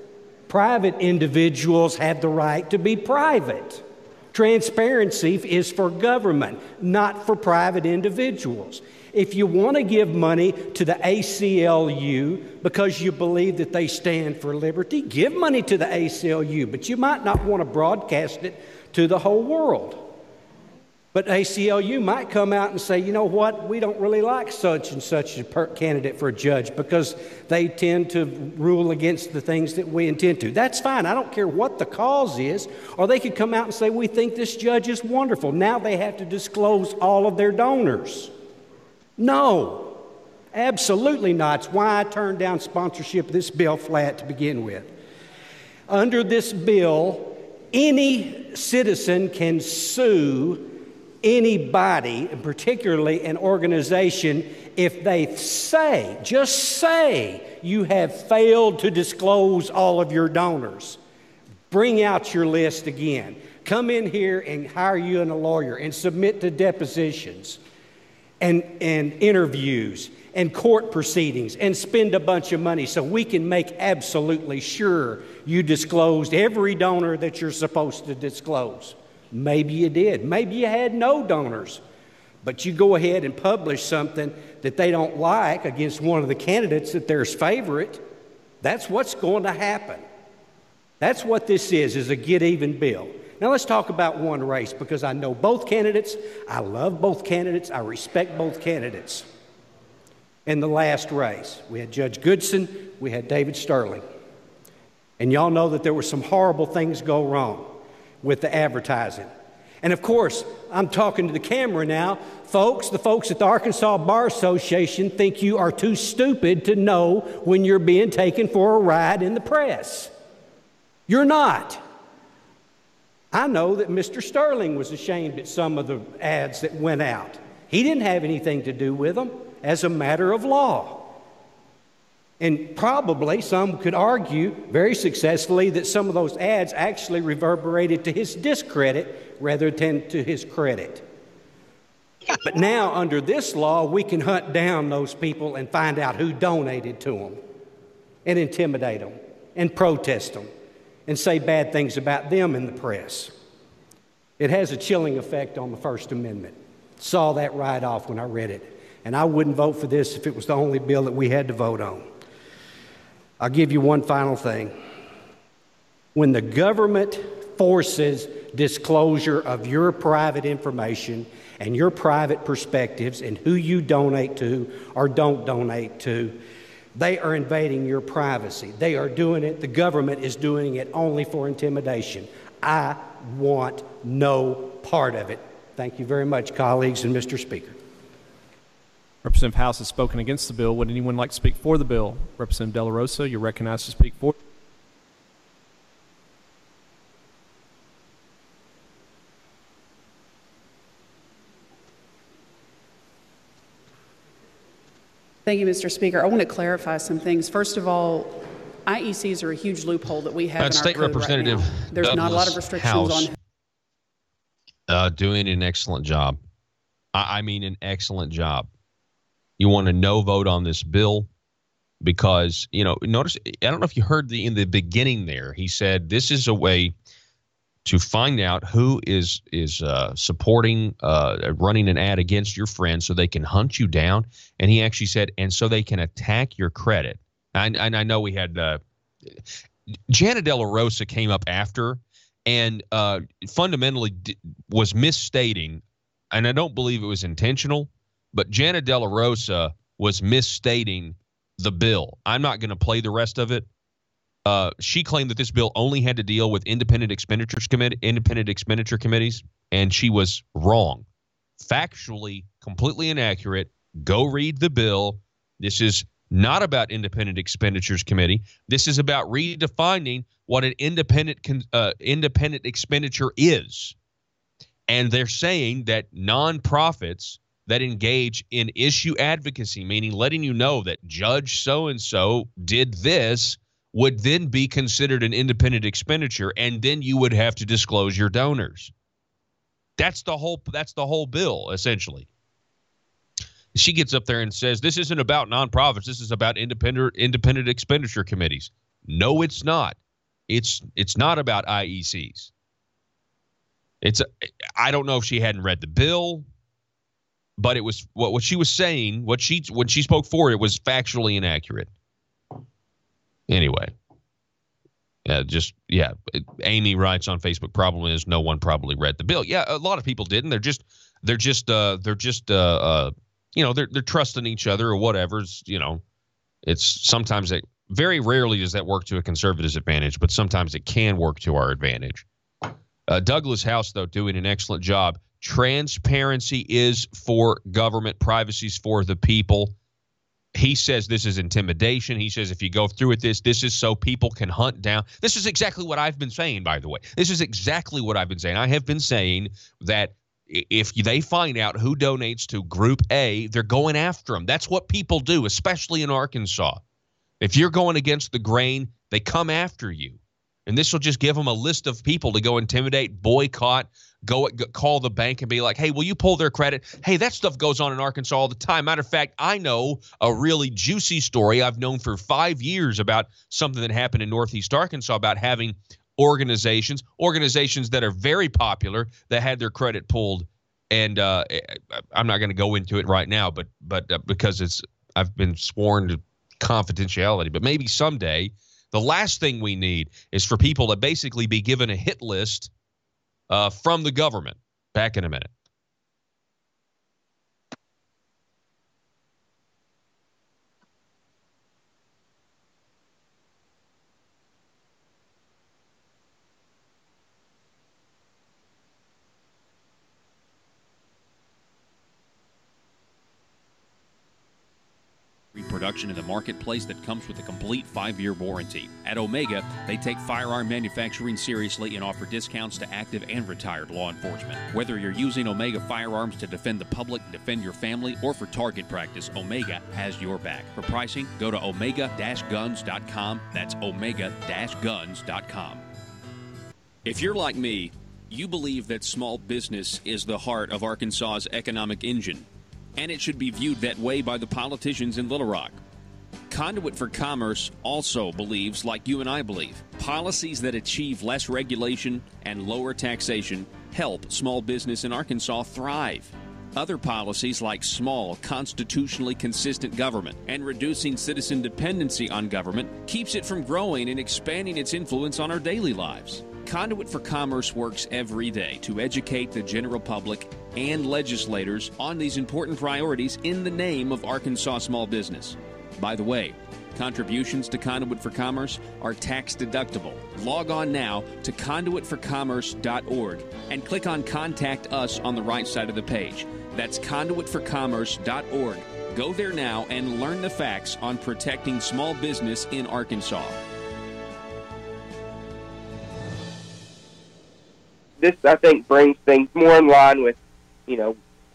Private individuals have the right to be private. Transparency is for government, not for private individuals. If you want to give money to the ACLU because you believe that they stand for liberty, give money to the ACLU, but you might not want to broadcast it to the whole world. But ACLU might come out and say, you know what, we don't really like such and such a candidate for a judge because they tend to rule against the things that we intend to. That's fine. I don't care what the cause is. Or they could come out and say, we think this judge is wonderful. Now they have to disclose all of their donors. No, absolutely not. It's why I turned down sponsorship of this bill flat to begin with. Under this bill, any citizen can sue anybody, and particularly an organization, if they just say you have failed to disclose all of your donors. Bring out your list again. Come in here and hire you and a lawyer and submit to depositions and interviews and court proceedings and spend a bunch of money so we can make absolutely sure you disclosed every donor that you're supposed to disclose. Maybe you did. Maybe you had no donors. But you go ahead and publish something that they don't like against one of the candidates that there's favorite. That's what's going to happen. That's what this is a get-even bill. Now let's talk about one race, because I know both candidates. I love both candidates. I respect both candidates. In the last race, we had Judge Goodson, we had David Sterling. And y'all know that there were some horrible things go wrong with the advertising. And of course, I'm talking to the camera now. Folks, the folks at the Arkansas Bar Association think you are too stupid to know when you're being taken for a ride in the press. You're not. I know that Mr. Sterling was ashamed at some of the ads that went out. He didn't have anything to do with them as a matter of law. And probably some could argue very successfully that some of those ads actually reverberated to his discredit rather than to his credit. But now, under this law, we can hunt down those people and find out who donated to them and intimidate them and protest them and say bad things about them in the press. It has a chilling effect on the First Amendment. Saw that right off when I read it. And I wouldn't vote for this if it was the only bill that we had to vote on. I'll give you one final thing. When the government forces disclosure of your private information and your private perspectives and who you donate to or don't donate to, they are invading your privacy. They are doing it, the government is doing it only for intimidation. I want no part of it. Thank you very much, colleagues and Mr. Speaker. Representative House has spoken against the bill. Would anyone like to speak for the bill? Representative De La Rosa, you're recognized to speak for. Thank you, Mr. Speaker. I want to clarify some things. First of all, IECs are a huge loophole that we have in our State code Representative right now. There's not a lot of restrictions House, on. Doing an excellent job. I mean, an excellent job. You want a no vote on this bill because, you know, notice, I don't know if you heard in the beginning there, he said this is a way to find out who is supporting, running an ad against your friend so they can hunt you down. And he actually said, and so they can attack your credit. And I know we had Jana De La Rosa came up after and fundamentally was misstating, and I don't believe it was intentional, but Jana De La Rosa was misstating the bill. I'm not going to play the rest of it. She claimed that this bill only had to deal with independent expenditure committees, and she was wrong. Factually, completely inaccurate. Go read the bill. This is not about independent expenditures committee. This is about redefining what an independent expenditure is. And they're saying that nonprofits that engage in issue advocacy, meaning letting you know that Judge so-and-so did this, would then be considered an independent expenditure, and then you would have to disclose your donors. That's the whole bill, essentially. She gets up there and says, this isn't about nonprofits. This is about independent expenditure committees. No, it's not. It's not about IECs. I don't know if she hadn't read the bill, but it was what she was saying. When she spoke for it was factually inaccurate. Anyway, Amy writes on Facebook. Problem is, no one probably read the bill. Yeah, a lot of people didn't. They're trusting each other or whatever. It's sometimes very rarely does that work to a conservative's advantage, but sometimes it can work to our advantage. Douglas House, though, doing an excellent job. Transparency is for government. Privacy is for the people. He says this is intimidation. He says if you go through with this is so people can hunt down. This is exactly what I've been saying, by the way. This is exactly what I've been saying. I have been saying that if they find out who donates to Group A, they're going after them. That's what people do, especially in Arkansas. If you're going against the grain, they come after you. And this will just give them a list of people to go intimidate, boycott, go call the bank and be like, hey, will you pull their credit? Hey, that stuff goes on in Arkansas all the time. Matter of fact, I know a really juicy story I've known for 5 years about something that happened in Northeast Arkansas about having organizations that are very popular that had their credit pulled. And I'm not going to go into it right now, but because I've been sworn to confidentiality. But maybe someday the last thing we need is for people to basically be given a hit list from the government. Back in a minute. Production in the marketplace that comes with a complete 5-year warranty. At Omega, they take firearm manufacturing seriously and offer discounts to active and retired law enforcement. Whether you're using Omega firearms to defend the public, defend your family, or for target practice, Omega has your back. For pricing, go to omega-guns.com. That's omega-guns.com. If you're like me, you believe that small business is the heart of Arkansas's economic engine, and it should be viewed that way by the politicians in Little Rock. Conduit for Commerce also believes, like you and I believe, policies that achieve less regulation and lower taxation help small business in Arkansas thrive. Other policies like small, constitutionally consistent government and reducing citizen dependency on government keeps it from growing and expanding its influence on our daily lives. Conduit for Commerce works every day to educate the general public and legislators on these important priorities in the name of Arkansas small business. By the way, contributions to Conduit for Commerce are tax deductible. Log on now to conduitforcommerce.org and click on Contact Us on the right side of the page. That's conduitforcommerce.org. Go there now and learn the facts on protecting small business in Arkansas. This, I think, brings things more in line with,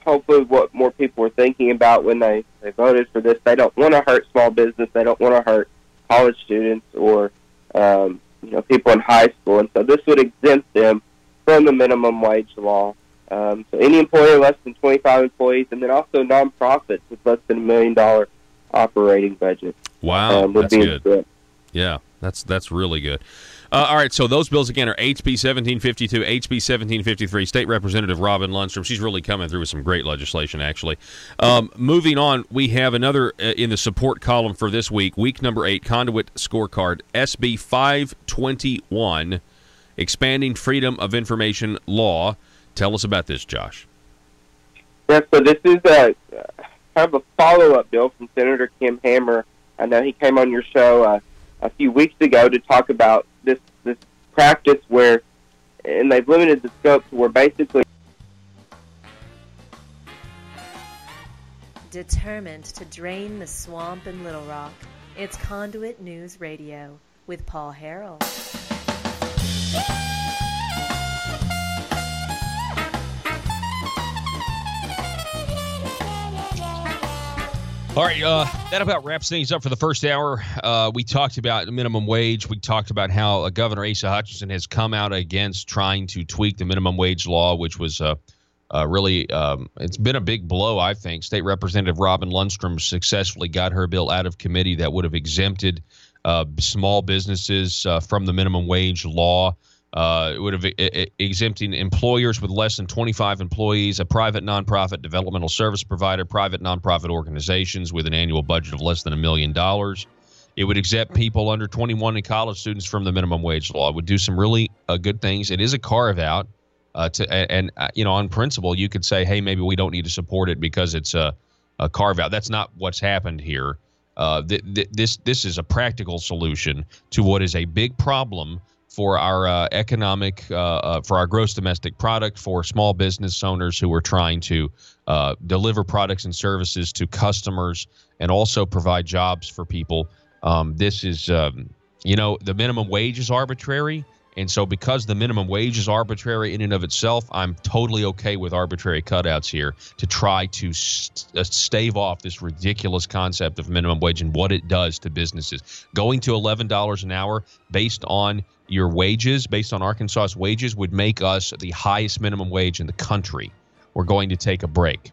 hopefully what more people were thinking about when they voted for this. They don't want to hurt small business. They don't want to hurt college students or, people in high school. And so this would exempt them from the minimum wage law. So any employer less than 25 employees, and then also nonprofits with less than $1 million operating budget. Wow, that's good. Exempt. Yeah, that's really good. All right, so those bills, again, are HB 1752, HB 1753. State Representative Robin Lundstrom, she's really coming through with some great legislation, actually. Moving on, we have another in the support column for this week, week number 8, Conduit Scorecard, SB 521, Expanding Freedom of Information Law. Tell us about this, Josh. Yeah, so this is kind of a follow-up bill from Senator Kim Hammer. I know he came on your show a few weeks ago to talk about this practice where, and they've limited the scope to where basically determined to drain the swamp in Little Rock. It's Conduit News Radio with Paul Harrell. All right, that about wraps things up for the first hour. We talked about minimum wage. We talked about how Governor Asa Hutchinson has come out against trying to tweak the minimum wage law, which was really it's been a big blow, I think. State Representative Robin Lundstrom successfully got her bill out of committee that would have exempted small businesses from the minimum wage law. It would have exempting employers with less than 25 employees, a private nonprofit developmental service provider, private nonprofit organizations with an annual budget of less than $1 million. It would exempt people under 21 and college students from the minimum wage law. It would do some really good things. It is a carve out, on principle, you could say, hey, maybe we don't need to support it because it's a carve out. That's not what's happened here. This is a practical solution to what is a big problem for our economic, for our gross domestic product, for small business owners who are trying to deliver products and services to customers and also provide jobs for people. This is, the minimum wage is arbitrary. And so because the minimum wage is arbitrary in and of itself, I'm totally okay with arbitrary cutouts here to try to stave off this ridiculous concept of minimum wage and what it does to businesses. Going to $11 an hour based on your wages, based on Arkansas's wages, would make us the highest minimum wage in the country. We're going to take a break.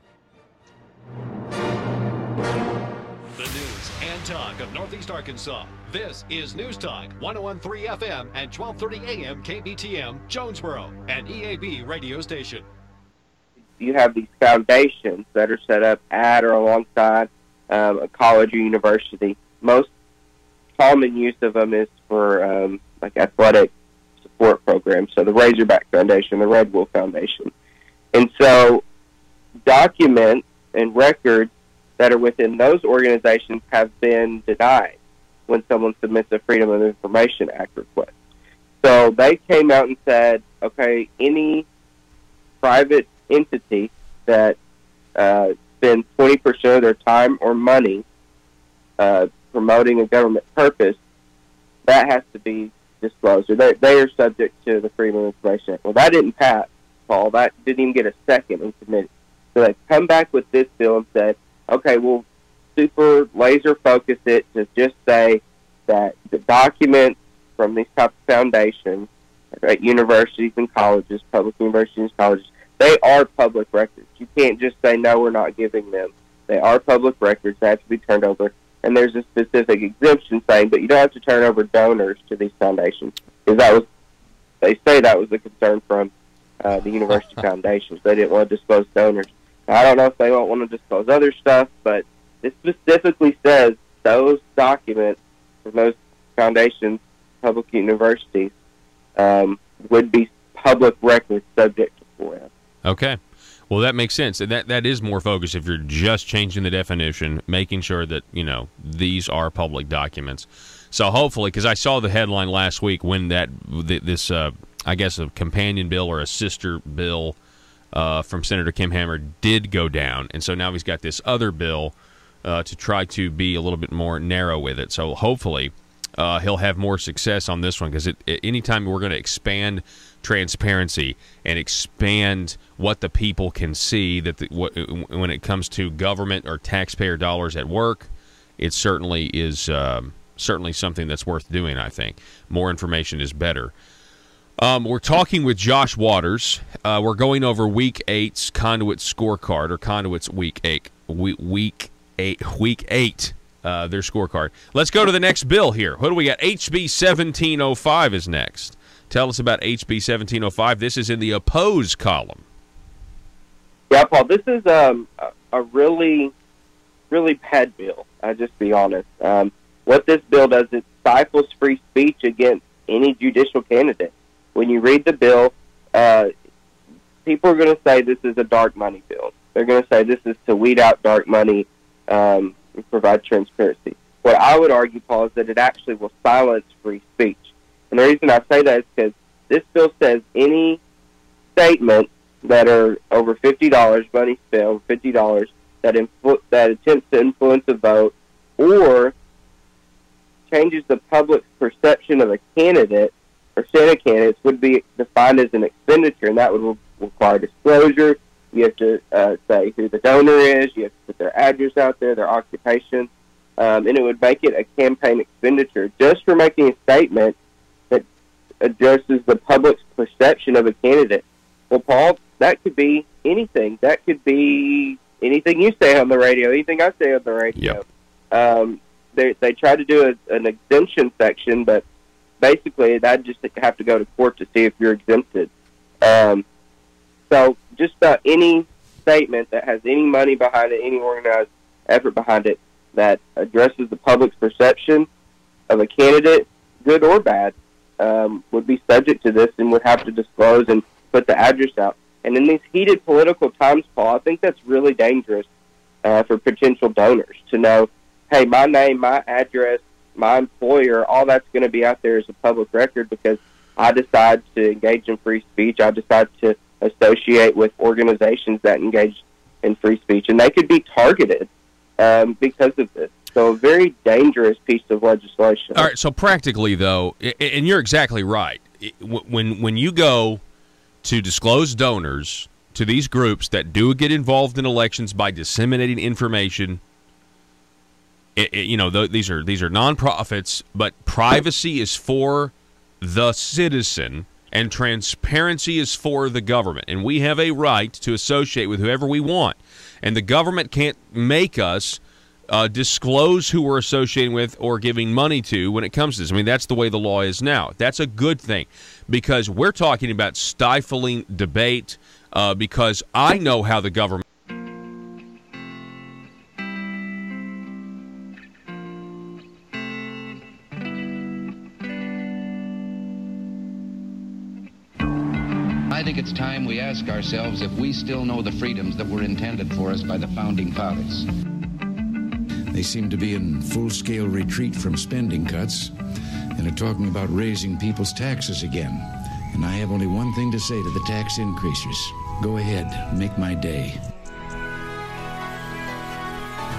The news and talk of Northeast Arkansas. This is News Talk 101.3 FM and 1230 AM KBTM, Jonesboro, an EAB radio station. You have these foundations that are set up at or alongside a college or university. Most common use of them is for like athletic sport programs, so the Razorback Foundation, the Red Wolf Foundation. And so documents and records that are within those organizations have been denied when someone submits a Freedom of Information Act request. So they came out and said, okay, any private entity that spends 20% of their time or money promoting a government purpose, that has to be disclosed. Or they are subject to the Freedom of Information Act. Well, that didn't pass, Paul. That didn't even get a second in committee. So they come back with this bill and said, okay, we'll super laser focus it to just say that the documents from these type of foundations at universities and colleges, public universities and colleges, they are public records. You can't just say, no, we're not giving them. They are public records. They have to be turned over. And there's a specific exemption saying, but you don't have to turn over donors to these foundations. Because they say that was a concern from the university foundations. They didn't want to disclose donors. Now, I don't know if they don't want to disclose other stuff, but this specifically says those documents from those foundations, public universities, would be public records subject to FOIA. Okay. Well, that makes sense. That is more focused if you're just changing the definition, making sure that, these are public documents. So hopefully, because I saw the headline last week when this, I guess, a companion bill or a sister bill from Senator Kim Hammer did go down. And so now he's got this other bill to try to be a little bit more narrow with it. So hopefully he'll have more success on this one, because anytime we're going to expand transparency and expand what the people can see when it comes to government or taxpayer dollars at work, it certainly is certainly something that's worth doing, I think. More information is better. We're talking with Josh Waters. We're going over Week 8's Conduit scorecard, or Conduit's Week 8, their scorecard. Let's go to the next bill here. What do we got? HB 1705 is next. Tell us about HB 1705. This is in the opposed column. Yeah, Paul, this is a really, really bad bill. I'll just be honest. What this bill does, it stifles free speech against any judicial candidate. When you read the bill, people are going to say this is a dark money bill. They're going to say this is to weed out dark money and provide transparency. What I would argue, Paul, is that it actually will silence free speech. And the reason I say that is because this bill says any statements that are over $50, money spent, $50, that attempts to influence a vote or changes the public's perception of a candidate or Senate candidates would be defined as an expenditure, and that would require disclosure. You have to say who the donor is. You have to put their address out there, their occupation, and it would make it a campaign expenditure just for making a statement that addresses the public's perception of a candidate. Well, Paul, that could be anything. That could be anything you say on the radio, anything I say on the radio. Yep. They tried to do an exemption section, but basically that just have to go to court to see if you're exempted. So just about any statement that has any money behind it, any organized effort behind it, that addresses the public's perception of a candidate, good or bad, would be subject to this and would have to disclose and put the address out. And in these heated political times, Paul, I think that's really dangerous for potential donors to know, hey, my name, my address, my employer, all that's going to be out there as a public record because I decide to engage in free speech. I decide to associate with organizations that engage in free speech, and they could be targeted because of this. So a very dangerous piece of legislation. All right, so practically, though, and you're exactly right, when you go to disclose donors to these groups that do get involved in elections by disseminating information, these are nonprofits, but privacy is for the citizen and transparency is for the government. And we have a right to associate with whoever we want. And the government can't make us disclose who we're associating with or giving money to when it comes to this. I mean, that's the way the law is now. That's a good thing because we're talking about stifling debate because I know how the government think it's time we ask ourselves if we still know the freedoms that were intended for us by the Founding Fathers. They seem to be in full-scale retreat from spending cuts and are talking about raising people's taxes again. And I have only one thing to say to the tax increasers. Go ahead, make my day.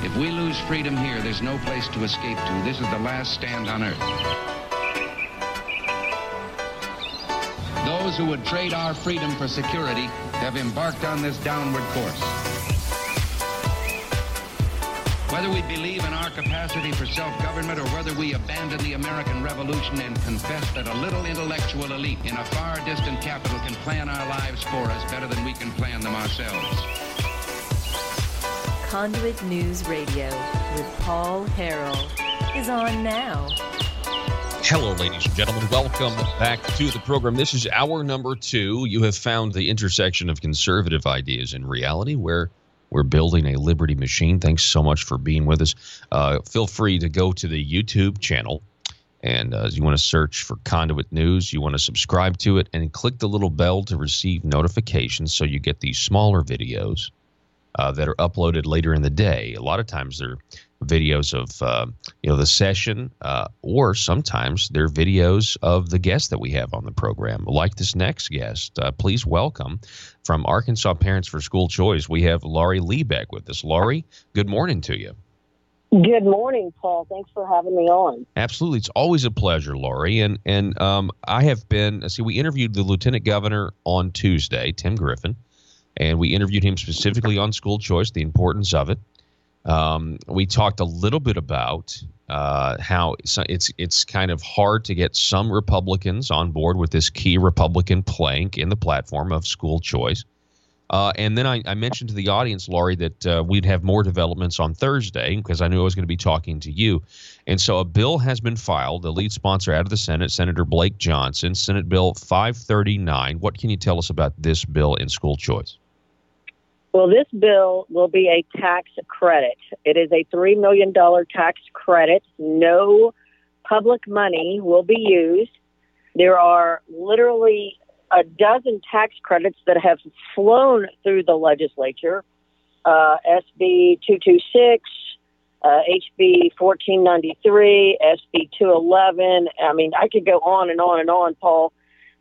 If we lose freedom here, there's no place to escape to. This is the last stand on earth. Those who would trade our freedom for security have embarked on this downward course. Whether we believe in our capacity for self-government or whether we abandon the American Revolution and confess that a little intellectual elite in a far distant capital can plan our lives for us better than we can plan them ourselves. Conduit News Radio with Paul Harrell is on now. Hello, ladies and gentlemen. Welcome back to the program. This is hour number 2. You have found the intersection of conservative ideas and reality, where we're building a liberty machine. Thanks so much for being with us. Feel free to go to the YouTube channel, and you want to search for Conduit News. You want to subscribe to it and click the little bell to receive notifications so you get these smaller videos that are uploaded later in the day. A lot of times they're videos of the session, or sometimes they're videos of the guests that we have on the program. Like this next guest, please welcome from Arkansas Parents for School Choice. We have Laurie Liebeck with us. Laurie, good morning to you. Good morning, Paul. Thanks for having me on. Absolutely, it's always a pleasure, Laurie. And I have been. We interviewed the Lieutenant Governor on Tuesday, Tim Griffin, and we interviewed him specifically on school choice, the importance of it. We talked a little bit about how it's kind of hard to get some Republicans on board with this key Republican plank in the platform of school choice. And then I mentioned to the audience, Laurie, that we'd have more developments on Thursday because I knew I was going to be talking to you. And so a bill has been filed, the lead sponsor out of the Senate, Senator Blake Johnson, Senate Bill 539. What can you tell us about this bill in school choice? Well, this bill will be a tax credit. It is a $3 million tax credit. No public money will be used. There are literally a dozen tax credits that have flown through the legislature. SB 226, HB 1493, SB 211. I mean, I could go on and on and on, Paul.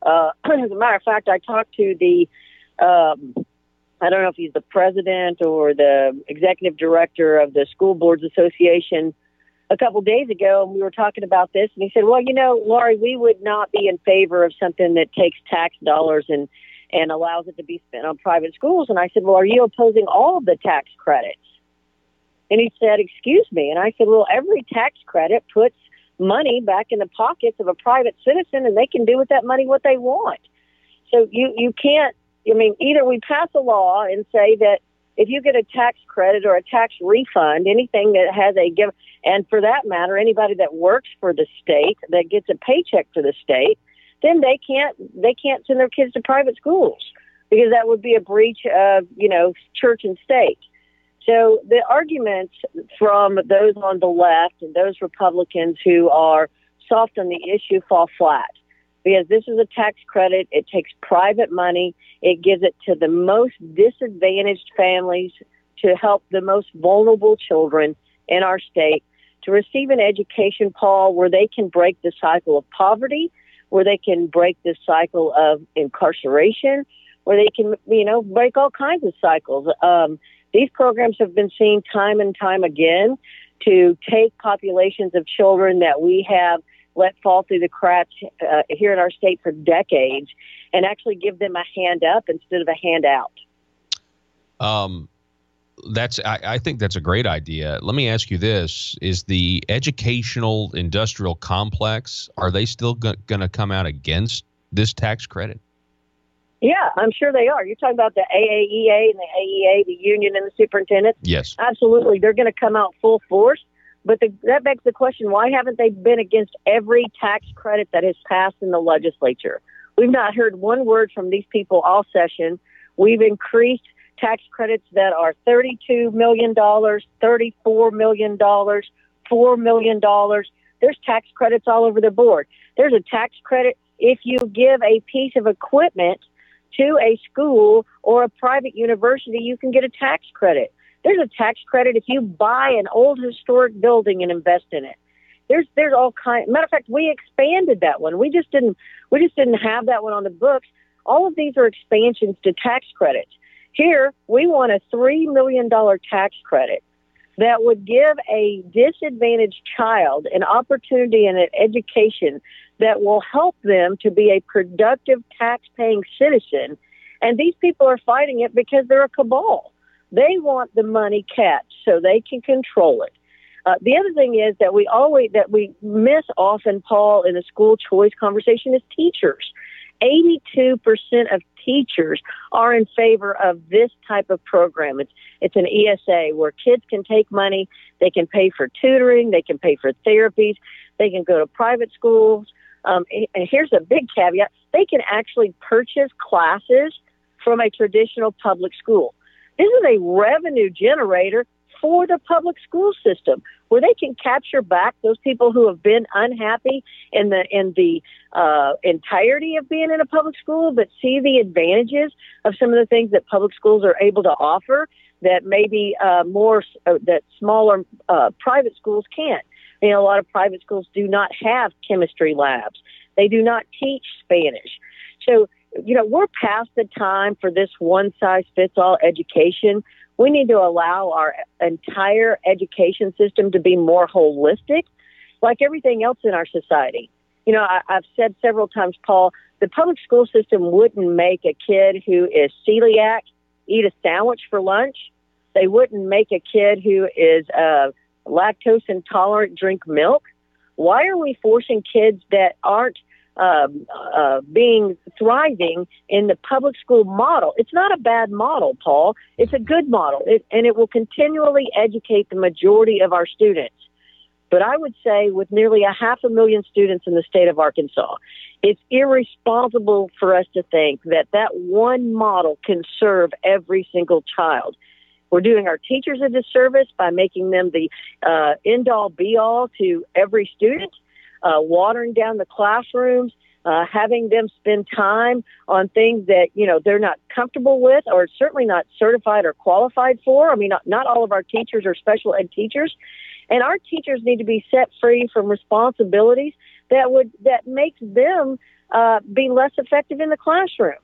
As a matter of fact, I talked to the I don't know if he's the president or the executive director of the School Boards Association a couple days ago, and we were talking about this, and he said, well, Laurie, we would not be in favor of something that takes tax dollars and allows it to be spent on private schools. And I said, well, are you opposing all of the tax credits? And he said, excuse me. And I said, well, every tax credit puts money back in the pockets of a private citizen, and they can do with that money what they want. So you can't, either we pass a law and say that if you get a tax credit or a tax refund, anything that has a give, and for that matter, anybody that works for the state that gets a paycheck for the state, then they can't send their kids to private schools because that would be a breach of, church and state. So the arguments from those on the left and those Republicans who are soft on the issue fall flat. Because this is a tax credit. It takes private money. It gives it to the most disadvantaged families to help the most vulnerable children in our state to receive an education, Paul, where they can break the cycle of poverty, where they can break the cycle of incarceration, where they can, break all kinds of cycles. These programs have been seen time and time again to take populations of children that we have let fall through the cracks here in our state for decades and actually give them a hand up instead of a hand out. I think that's a great idea. Let me ask you this. Is the educational industrial complex, are they still going to come out against this tax credit? Yeah, I'm sure they are. You're talking about the AAEA and the AEA, the union and the superintendent? Yes. Absolutely. They're going to come out full force. But that begs the question, why haven't they been against every tax credit that has passed in the legislature? We've not heard one word from these people all session. We've increased tax credits that are $32 million, $34 million, $4 million. There's tax credits all over the board. There's a tax credit if you give a piece of equipment to a school or a private university, you can get a tax credit. There's a tax credit if you buy an old historic building and invest in it. There's all kind. Matter of fact, we expanded that one. We just didn't have that one on the books. All of these are expansions to tax credits. Here, we want a $3 million tax credit that would give a disadvantaged child an opportunity and an education that will help them to be a productive tax-paying citizen. And these people are fighting it because they're a cabal. They want the money kept so they can control it. The other thing is that we miss often, Paul, in the school choice conversation is teachers. 82% of teachers are in favor of this type of program. It's an ESA where kids can take money, they can pay for tutoring, they can pay for therapies, they can go to private schools. And here's a big caveat: they can actually purchase classes from a traditional public school. This is a revenue generator for the public school system, where they can capture back those people who have been unhappy in the entirety of being in a public school, but see the advantages of some of the things that public schools are able to offer that maybe that smaller private schools can't. You know, a lot of private schools do not have chemistry labs. They do not teach Spanish. So, you know, we're past the time for this one-size-fits-all education. We need to allow our entire education system to be more holistic, like everything else in our society. You know, I've said several times, Paul, the public school system wouldn't make a kid who is celiac eat a sandwich for lunch. They wouldn't make a kid who is lactose intolerant drink milk. Why are we forcing kids that aren't thriving in the public school model? It's not a bad model, Paul. It's a good model, and it will continually educate the majority of our students. But I would say with nearly 500,000 students in the state of Arkansas, it's irresponsible for us to think that one model can serve every single child. We're doing our teachers a disservice by making them the end-all, be-all to every student, watering down the classrooms, having them spend time on things that, you know, they're not comfortable with or certainly not certified or qualified for. I mean, not all of our teachers are special ed teachers. And our teachers need to be set free from responsibilities that makes them be less effective in the classroom.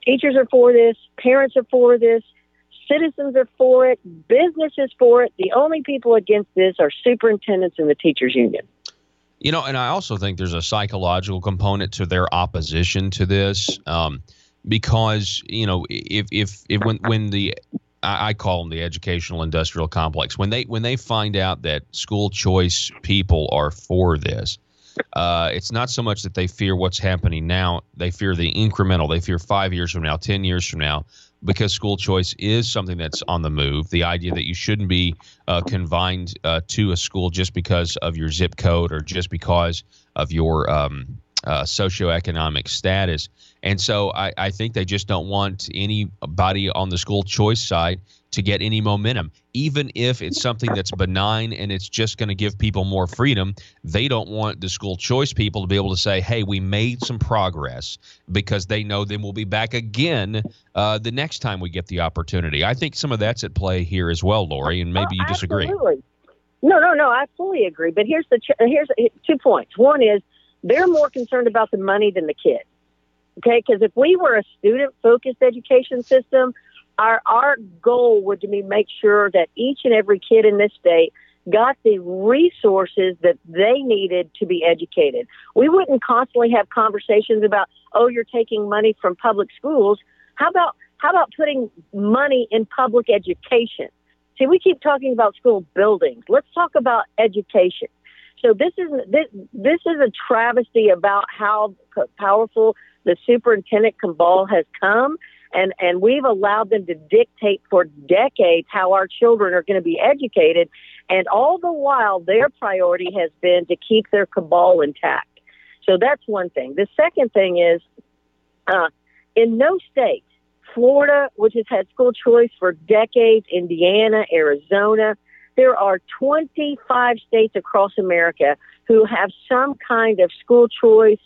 Teachers are for this. Parents are for this. Citizens are for it. Business is for it. The only people against this are superintendents and the teachers union. You know, and I also think there's a psychological component to their opposition to this, because, you know, if when the I call them the educational industrial complex, when they find out that school choice people are for this, it's not so much that they fear what's happening now. They fear the incremental. They fear 5 years from now, 10 years from now, because school choice is something that's on the move. The idea that you shouldn't be confined to a school just because of your zip code or just because of your socioeconomic status. And so I think they just don't want anybody on the school choice side to get any momentum. Even if it's something that's benign and it's just going to give people more freedom, they don't want the school choice people to be able to say, hey, we made some progress, because they know then we'll be back again the next time we get the opportunity. I think some of that's at play here as well, Lori, and maybe you disagree. Absolutely. No, I fully agree. But here's 2 points. One is they're more concerned about the money than the kid. Okay, because if we were a student-focused education system, our goal would be make sure that each and every kid in this state got the resources that they needed to be educated. We wouldn't constantly have conversations about, oh, you're taking money from public schools. How about putting money in public education? See, we keep talking about school buildings. Let's talk about education. So this is a travesty about how powerful the superintendent cabal has come, and we've allowed them to dictate for decades how our children are going to be educated, and all the while their priority has been to keep their cabal intact. So that's one thing. The second thing is, in no state, Florida, which has had school choice for decades, Indiana, Arizona, there are 25 states across America who have some kind of school choice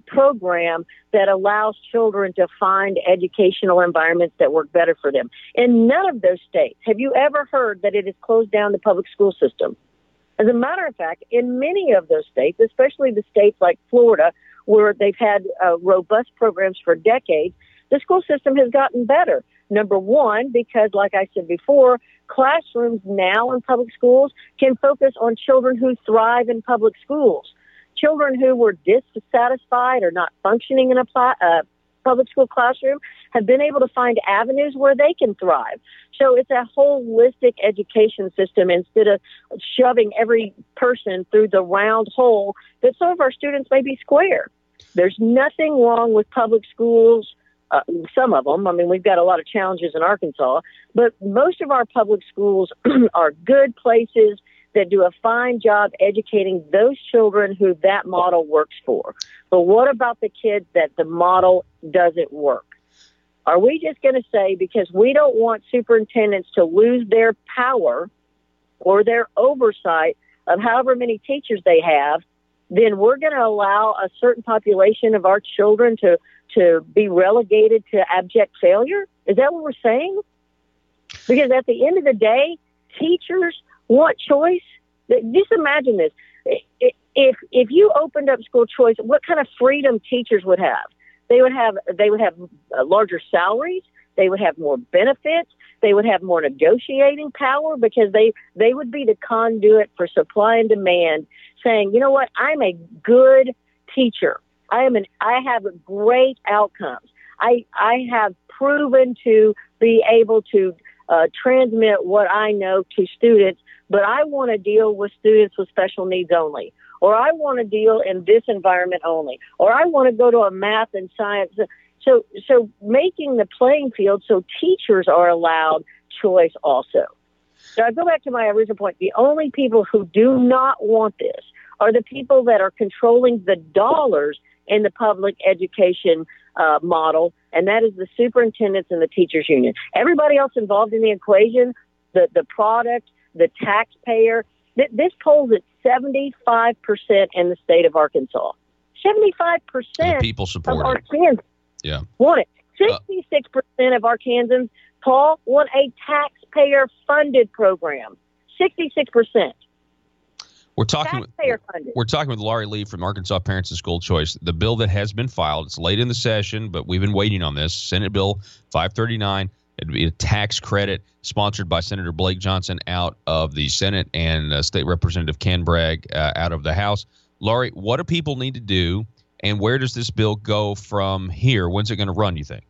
program that allows children to find educational environments that work better for them. In none of those states have you ever heard that it has closed down the public school system. As a matter of fact, in many of those states, especially the states like Florida, where they've had robust programs for decades, the school system has gotten better. Number one, because like I said before, classrooms now in public schools can focus on children who thrive in public schools. Children who were dissatisfied or not functioning in a public school classroom have been able to find avenues where they can thrive. So it's a holistic education system instead of shoving every person through the round hole that some of our students may be square. There's nothing wrong with public schools. Some of them. I mean, we've got a lot of challenges in Arkansas, but most of our public schools are good places that do a fine job educating those children who that model works for. But what about the kids that the model doesn't work? Are we just going to say because we don't want superintendents to lose their power or their oversight of however many teachers they have, then we're going to allow a certain population of our children to be relegated to abject failure? Is that what we're saying? Because at the end of the day, teachers want choice. Just imagine this. If you opened up school choice, what kind of freedom teachers would have? They would have larger salaries. They would have more benefits. They would have more negotiating power because they would be the conduit for supply and demand, saying, you know what, I'm a good teacher. I have great outcomes. I have proven to be able to transmit what I know to students, but I want to deal with students with special needs only, or I want to deal in this environment only, or I want to go to a math and science. So making the playing field so teachers are allowed choice also. So I go back to my original point. The only people who do not want this are the people that are controlling the dollars in the public education model, and that is the superintendents and the teachers union. Everybody else involved in the equation, the product, the taxpayer, this polls at 75% in the state of Arkansas. 75% people support of Arkansans want it. 66% of Arkansans, Paul, want a taxpayer-funded program. 66%. We're talking with Laurie Lee from Arkansas Parents and School Choice. The bill that has been filed, it's late in the session, but we've been waiting on this. Senate Bill 539. It'd be a tax credit sponsored by Senator Blake Johnson out of the Senate and State Representative Ken Bragg out of the House. Laurie, what do people need to do, and where does this bill go from here? When's it going to run, you think?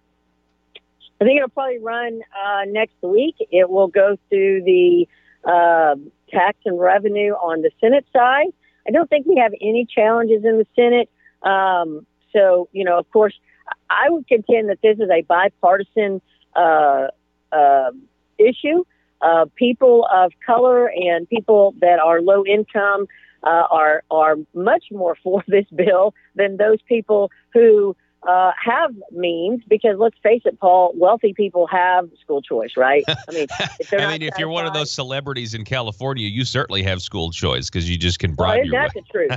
I think it'll probably run next week. It will go through the tax and revenue on the Senate side. I don't think we have any challenges in the Senate. So, you know, of course, I would contend that this is a bipartisan issue. People of color and people that are low income are much more for this bill than those people who have means, because let's face it, Paul, wealthy people have school choice, right? I mean, if you're one of those celebrities in California, you certainly have school choice because you just can bribe your way. That's the truth.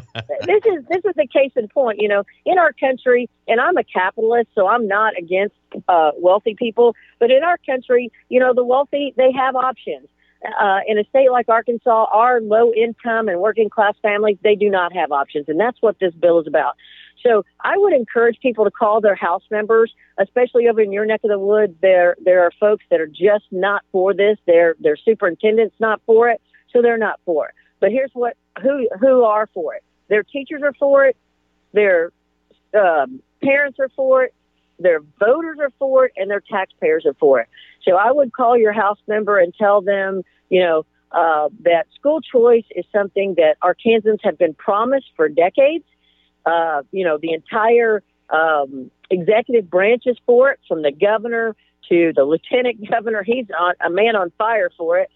This is the case in point. You know, in our country, and I'm a capitalist, so I'm not against wealthy people, but in our country, you know, the wealthy, they have options. In a state like Arkansas, our low income and working class families, they do not have options. And that's what this bill is about. So I would encourage people to call their House members, especially over in your neck of the woods. There are folks that are just not for this. Their superintendent's not for it, so they're not for it. But here's who are for it. Their teachers are for it. Their parents are for it. Their voters are for it, and their taxpayers are for it. So I would call your House member and tell them, you know, that school choice is something that Arkansans have been promised for decades. You know, the entire executive branch is for it, from the governor to the lieutenant governor. He's a man on fire for it.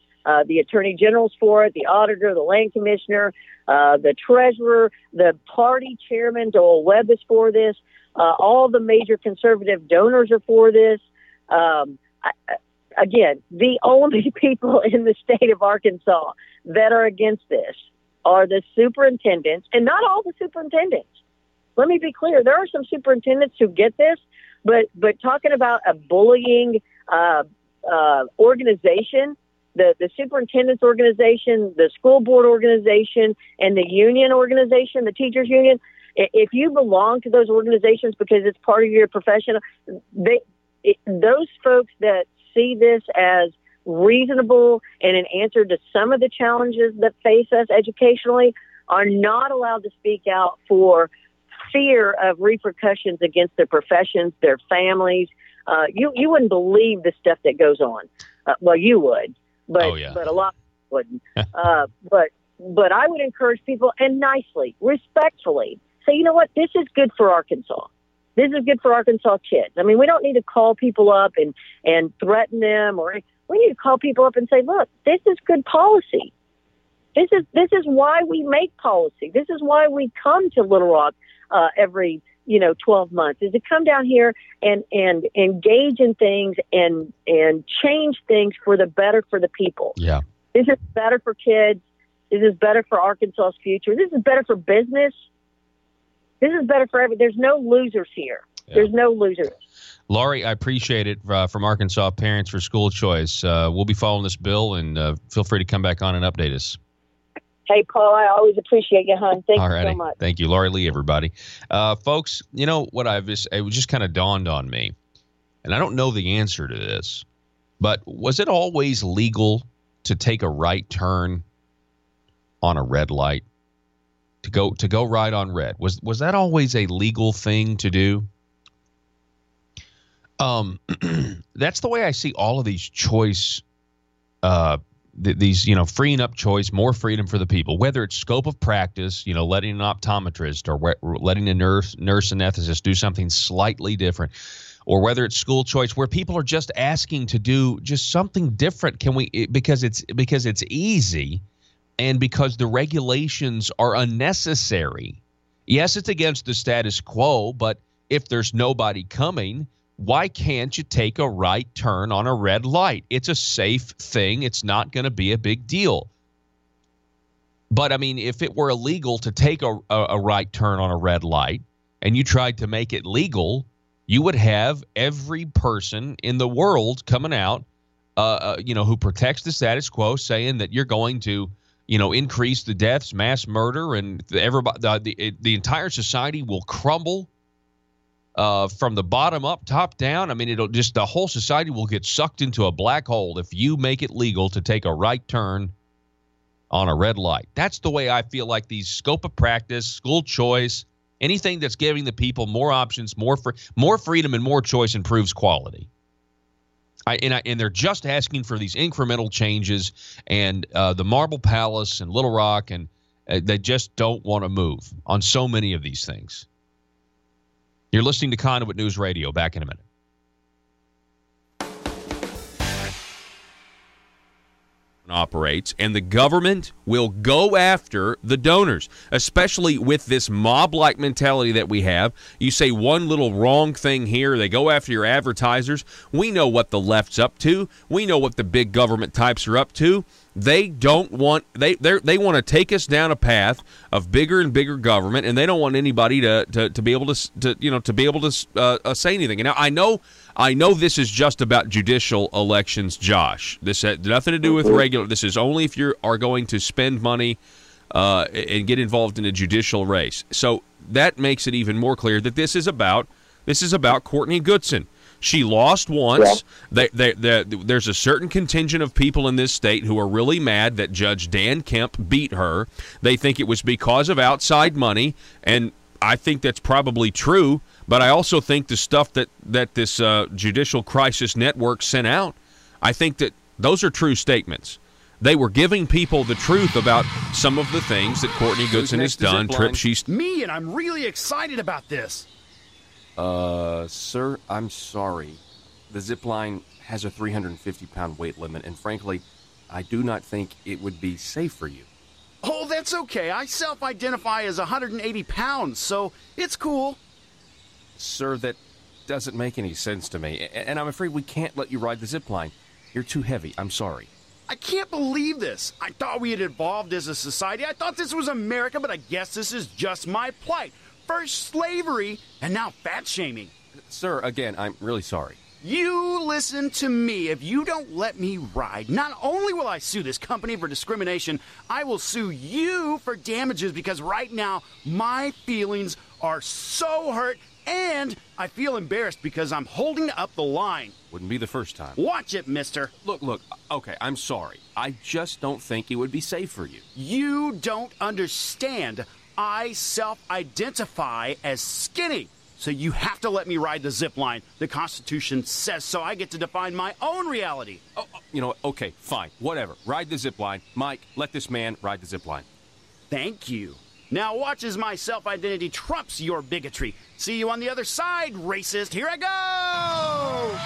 The attorney general's for it, the auditor, the land commissioner, the treasurer, the party chairman, Doyle Webb, is for this. All the major conservative donors are for this. Again, the only people in the state of Arkansas that are against this are the superintendents, and not all the superintendents. let me be clear. There are some superintendents who get this, but talking about a bullying organization, the superintendent's organization, the school board organization, and the union organization, the teachers union, if you belong to those organizations because it's part of your profession, those folks that see this as reasonable and an answer to some of the challenges that face us educationally are not allowed to speak out for fear of repercussions against their professions, their families. You wouldn't believe the stuff that goes on. Well, you would, but but a lot wouldn't. But I would encourage people, and nicely, respectfully, say, you know what, this is good for Arkansas. This is good for Arkansas kids. I mean, we don't need to call people up and threaten them, or we need to call people up and say, look, this is good policy. This is why we make policy. This is why we come to Little Rock every 12 months, is to come down here and engage in things and change things for the better for the people. Yeah. This is better for kids. This is better for Arkansas's future. This is better for business. This is better for everyone. There's no losers here. Yeah. There's no losers. Laurie, I appreciate it from Arkansas Parents for School Choice. We'll be following this bill, and feel free to come back on and update us. Hey, Paul, I always appreciate you, hon. Thank you so much. Thank you. Laurie Lee, everybody. Folks, you know what it just kind of dawned on me, and I don't know the answer to this, but was it always legal to take a right turn on a red light? To go right on red? Was that always a legal thing to do? That's the way I see all of these choice these freeing up choice, more freedom for the people, whether it's scope of practice, letting an optometrist or letting a nurse anesthetist do something slightly different, or whether it's school choice where people are just asking to do just something different. Because it's easy and because the regulations are unnecessary. Yes, it's against the status quo, but if there's nobody coming, why can't you take a right turn on a red light? It's a safe thing. It's not going to be a big deal. But, I mean, if it were illegal to take a right turn on a red light and you tried to make it legal, you would have every person in the world coming out, who protects the status quo, saying that you're going to, increase the deaths, mass murder, and the entire society will crumble. From the bottom up, top down. I mean, the whole society will get sucked into a black hole if you make it legal to take a right turn on a red light. That's the way I feel like these scope of practice, school choice, anything that's giving the people more options, more freedom and more choice improves quality. And they're just asking for these incremental changes, and the Marble Palace and Little Rock, and they just don't want to move on so many of these things. You're listening to Conduit News Radio. Back in a minute. Operates, and the government will go after the donors, especially with this mob-like mentality that we have. You say one little wrong thing here, they go after your advertisers. We know what the left's up to. We know what the big government types are up to. They don't want they want to take us down a path of bigger and bigger government, and they don't want anybody to be able to say anything. And now I know this is just about judicial elections, Josh. This had nothing to do with regular. This is only if you are going to spend money and get involved in a judicial race. So that makes it even more clear that this is about Courtney Goodson. She lost once. Yeah. There's a certain contingent of people in this state who are really mad that Judge Dan Kemp beat her. They think it was because of outside money, and I think that's probably true. But I also think the stuff that this Judicial Crisis Network sent out, I think that those are true statements. They were giving people the truth about some of the things that Courtney Goodson has done. Me, and I'm really excited about this. Sir, I'm sorry. The zip line has a 350-pound weight limit, and frankly, I do not think it would be safe for you. Oh, that's okay. I self-identify as 180 pounds, so it's cool. Sir, that doesn't make any sense to me, and I'm afraid we can't let you ride the zip line. You're too heavy. I'm sorry. I can't believe this. I thought we had evolved as a society. I thought this was America, but I guess this is just my plight. first slavery and now fat shaming. Sir, again, I'm really sorry. You listen to me. If you don't let me ride, not only will I sue this company for discrimination, I will sue you for damages because right now my feelings are so hurt and I feel embarrassed because I'm holding up the line. Wouldn't be the first time. Watch it, mister. Look, okay, I'm sorry. I just don't think it would be safe for you. You don't understand. I self-identify as skinny. So you have to let me ride the zip line. The Constitution says so. I get to define my own reality. Oh, you know what? Okay, fine. Whatever. Ride the zip line. Mike, let this man ride the zip line. Thank you. Now watch as my self-identity trumps your bigotry. See you on the other side, racist. Here I go!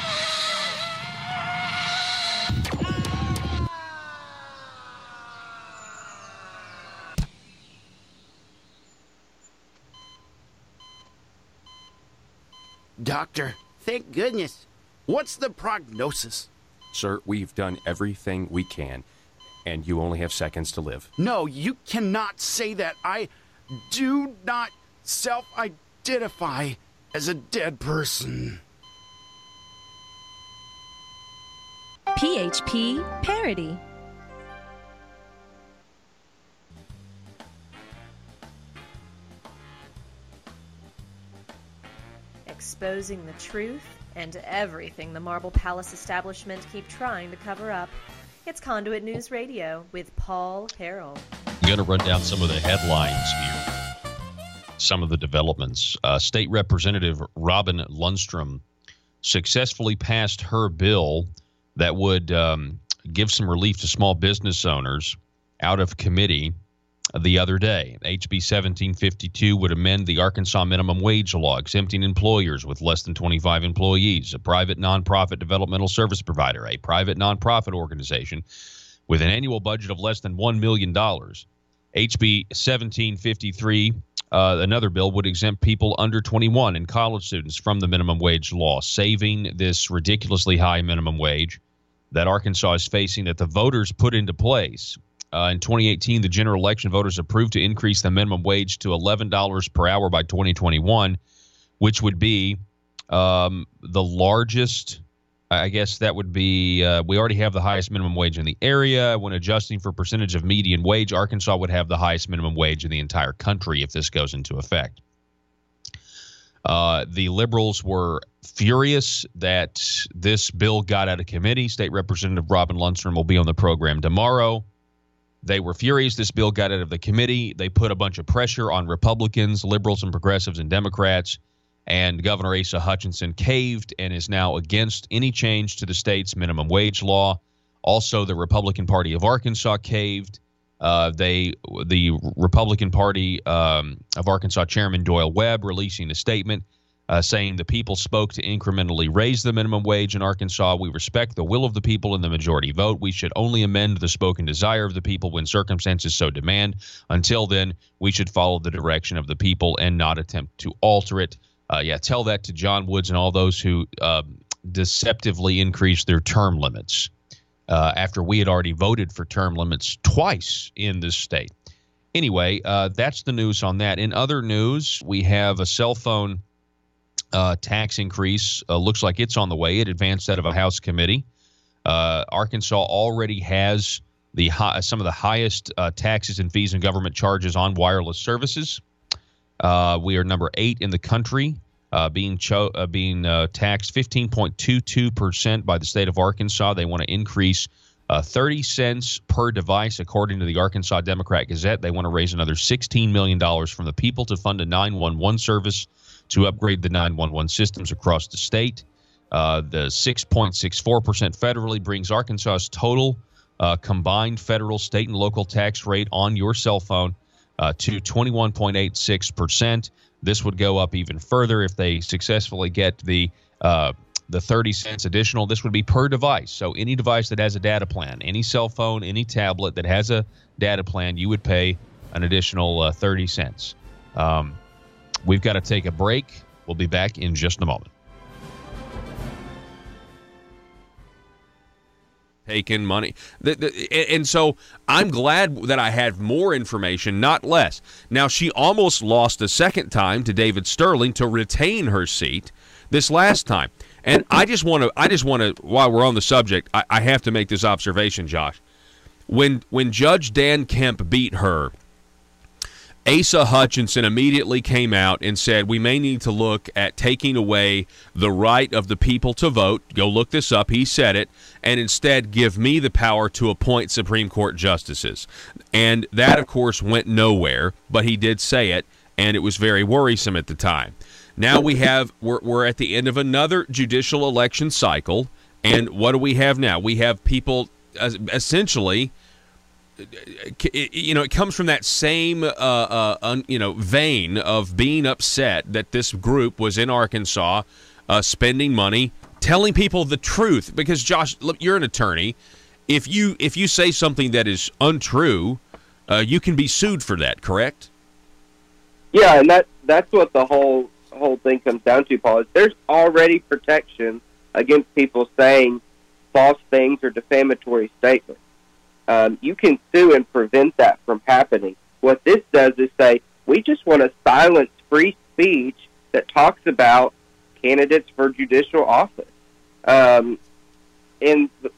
Doctor, thank goodness. What's the prognosis? Sir, we've done everything we can, and you only have seconds to live. No, you cannot say that. I do not self-identify as a dead person. PHP Parody. Exposing the truth and everything the Marble Palace establishment keep trying to cover up. It's Conduit News Radio with Paul Harrell. I'm going to run down some of the headlines here, some of the developments. State Representative Robin Lundstrom successfully passed her bill that would give some relief to small business owners out of committee the other day. HB 1752 would amend the Arkansas minimum wage law, exempting employers with less than 25 employees, a private nonprofit developmental service provider, a private nonprofit organization with an annual budget of less than $1 million. HB 1753, another bill, would exempt people under 21 and college students from the minimum wage law, saving this ridiculously high minimum wage that Arkansas is facing that the voters put into place. In 2018, the general election voters approved to increase the minimum wage to $11 per hour by 2021, which would be the largest. I guess that would be, we already have the highest minimum wage in the area. When adjusting for percentage of median wage, Arkansas would have the highest minimum wage in the entire country if this goes into effect. The liberals were furious that this bill got out of committee. State Representative Robin Lundstrom will be on the program tomorrow. They were furious this bill got out of the committee. They put a bunch of pressure on Republicans, liberals, and progressives and Democrats. And Governor Asa Hutchinson caved and is now against any change to the state's minimum wage law. Also, the Republican Party of Arkansas caved. The Republican Party of Arkansas Chairman Doyle Webb releasing a statement saying the people spoke to incrementally raise the minimum wage in Arkansas. We respect the will of the people in the majority vote. We should only amend the spoken desire of the people when circumstances so demand. Until then, we should follow the direction of the people and not attempt to alter it. Tell that to John Woods and all those who deceptively increased their term limits after we had already voted for term limits twice in this state. Anyway, that's the news on that. In other news, we have a cell phone tax increase. Looks like it's on the way. It advanced out of a House committee. Arkansas already has some of the highest taxes and fees and government charges on wireless services. We are number 8 in the country, being taxed 15.22% by the state of Arkansas. They want to increase 30 cents per device, according to the Arkansas Democrat Gazette. They want to raise another $16 million from the people to fund a 911 service to upgrade the 911 systems across the state. The 6.64% federally brings Arkansas's total combined federal, state, and local tax rate on your cell phone to 21.86%. This would go up even further if they successfully get the 30 cents additional. This would be per device. So any device that has a data plan, any cell phone, any tablet that has a data plan, you would pay an additional 30 cents. We've got to take a break. We'll be back in just a moment. taken money. And so I'm glad that I have more information, not less. Now, she almost lost a second time to David Sterling to retain her seat this last time. And I just want to, while we're on the subject, I have to make this observation, Josh. When Judge Dan Kemp beat her, Asa Hutchinson immediately came out and said, we may need to look at taking away the right of the people to vote. Go look this up. He said it. And instead give me the power to appoint Supreme Court justices. And that, of course, went nowhere, but he did say it, and it was very worrisome at the time. Now we're at the end of another judicial election cycle, and what do we have now? We have people essentially... it comes from that same, vein of being upset that this group was in Arkansas spending money, telling people the truth. Because, Josh, look, you're an attorney. If you say something that is untrue, you can be sued for that, correct? Yeah, and that's what the whole thing comes down to, Paul, is there's already protection against people saying false things or defamatory statements. You can sue and prevent that from happening. What this does is say, we just want to silence free speech that talks about candidates for judicial office. And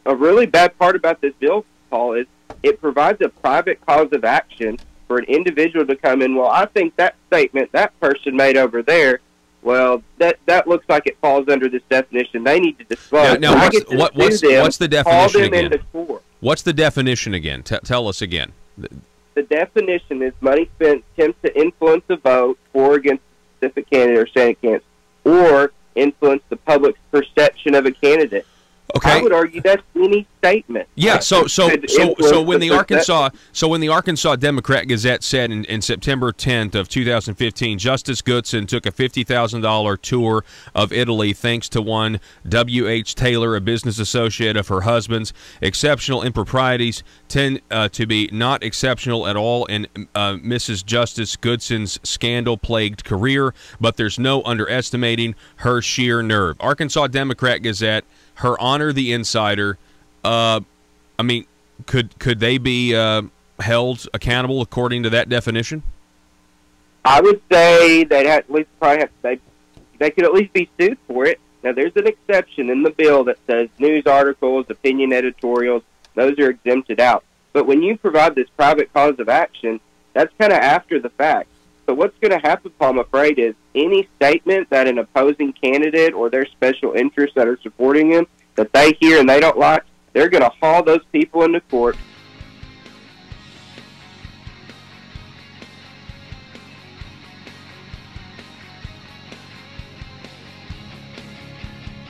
a really bad part about this bill, Paul, is it provides a private cause of action for an individual to come in, well, I think that statement that person made over there, well, that looks like it falls under this definition. They need to disclose. Now what's the definition again? What's the definition again? Tell us again. The definition is money spent attempts to influence a vote for or against a specific candidate or standing candidates, or influence the public's perception of a candidate. Okay. I would argue that's any statement. Yeah. So when the Arkansas Democrat Gazette said in September 10th of 2015, Justice Goodson took a $50,000 tour of Italy thanks to one W.H. Taylor, a business associate of her husband's. Exceptional improprieties tend to be not exceptional at all in Mrs. Justice Goodson's scandal-plagued career, but there's no underestimating her sheer nerve. Arkansas Democrat Gazette. Her Honor the Insider, could they be held accountable according to that definition? I would say they'd at least they could at least be sued for it. Now, there's an exception in the bill that says news articles, opinion editorials, those are exempted out. But when you provide this private cause of action, that's kind of after the fact. So what's going to happen, Paul, I'm afraid, is any statement that an opposing candidate or their special interests that are supporting him, that they hear and they don't like, they're going to haul those people into court.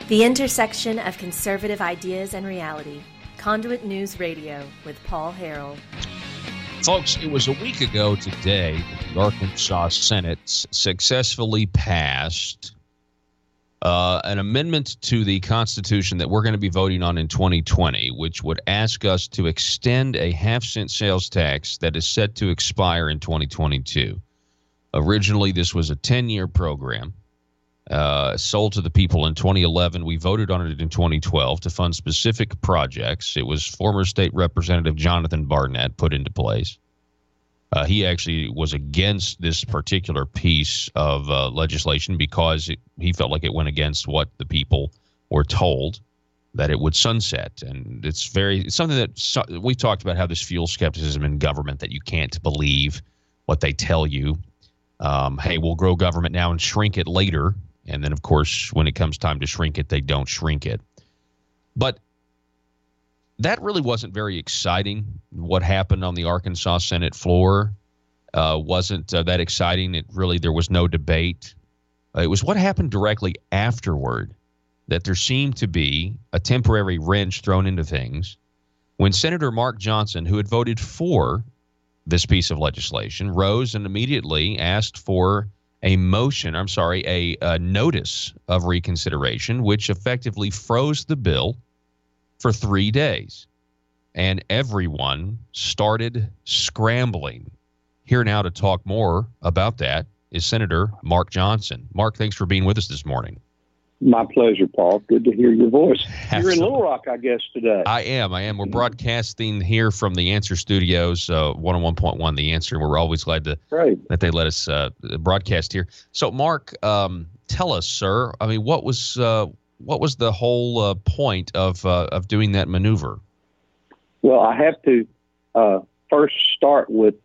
The intersection of conservative ideas and reality. Conduit News Radio with Paul Harrell. Folks, it was a week ago today that the Arkansas Senate successfully passed an amendment to the Constitution that we're going to be voting on in 2020, which would ask us to extend a half-cent sales tax that is set to expire in 2022. Originally, this was a 10-year program sold to the people in 2011. We voted on it in 2012 to fund specific projects. It was former State Representative Jonathan Barnett put into place. He actually was against this particular piece of legislation because he felt like it went against what the people were told, that it would sunset. And it's something that we talked about, how this fuels skepticism in government, that you can't believe what they tell you. Hey, we'll grow government now and shrink it later. And then, of course, when it comes time to shrink it, they don't shrink it. But that really wasn't very exciting. What happened on the Arkansas Senate floor wasn't that exciting. There was no debate. It was what happened directly afterward that there seemed to be a temporary wrench thrown into things when Senator Mark Johnson, who had voted for this piece of legislation, rose and immediately asked for a notice of reconsideration, which effectively froze the bill for 3 days. And everyone started scrambling. Here now to talk more about that is Senator Mark Johnson. Mark, thanks for being with us this morning. My pleasure, Paul. Good to hear your voice. You're in Little Rock, I guess, today. I am. We're broadcasting here from the Answer Studios, 101.1 The Answer. We're always glad that they let us broadcast here. So, Mark, tell us, sir. I mean, what was the whole point of doing that maneuver? Well, I have to first start with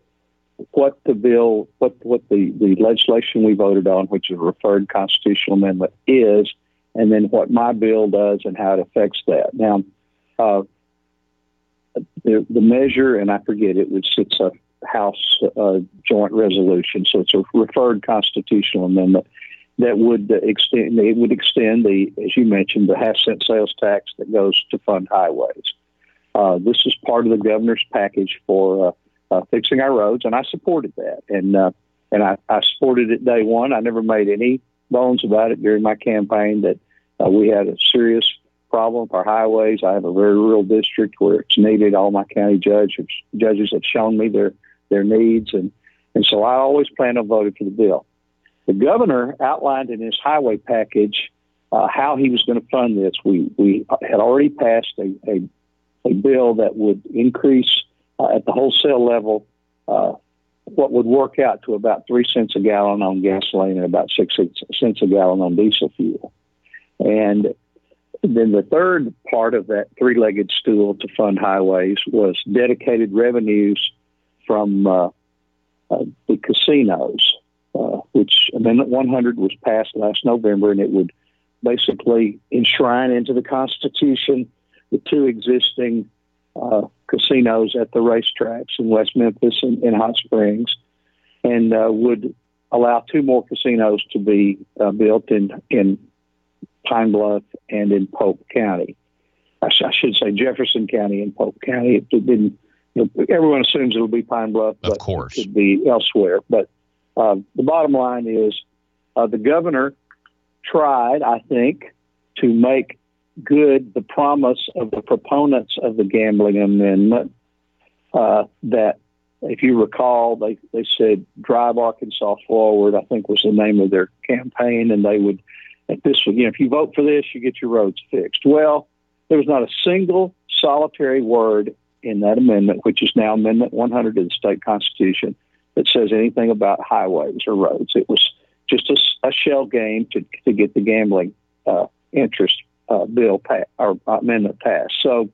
what the bill, what the legislation we voted on, which is a referred constitutional amendment, is, and then what my bill does and how it affects that. Now, the measure, and I forget it's a House joint resolution, so it's a referred constitutional amendment that would extend the, as you mentioned, the half-cent sales tax that goes to fund highways. This is part of the governor's package for fixing our roads, and I supported that. And I supported it day one. I never made any bones about it during my campaign that we had a serious problem with our highways. I have a very rural district where it's needed. All my county judges have shown me their needs, and so I always planned on voting for the bill. The governor outlined in his highway package how he was going to fund this. We had already passed a bill that would increase at the wholesale level what would work out to about 3 cents a gallon on gasoline and about 6 cents a gallon on diesel fuel. And then the third part of that three-legged stool to fund highways was dedicated revenues from the casinos, which Amendment 100 was passed last November, and it would basically enshrine into the Constitution the two existing casinos at the racetracks in West Memphis and in Hot Springs, and would allow 2 more casinos to be built in Pine Bluff and in Polk County. I should say Jefferson County and Polk County. It didn't. Everyone assumes it'll be Pine Bluff, but of course it could be elsewhere. But the bottom line is the governor tried, I think, to make good the promise of the proponents of the gambling amendment that, if you recall, they said drive Arkansas forward, I think was the name of their campaign, and they would, if you vote for this, you get your roads fixed. Well, there was not a single solitary word in that amendment, which is now Amendment 100 of the state constitution, that says anything about highways or roads. It was just a shell game to get the gambling interest bill or amendment passed. So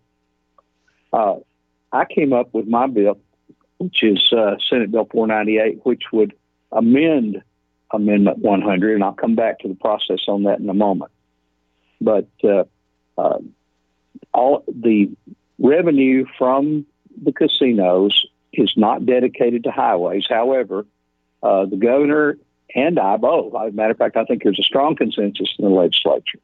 I came up with my bill, which is Senate Bill 498, which would amend Amendment 100, and I'll come back to the process on that in a moment. But all the revenue from the casinos is not dedicated to highways. However, the governor and I both, as a matter of fact, I think there's a strong consensus in the legislature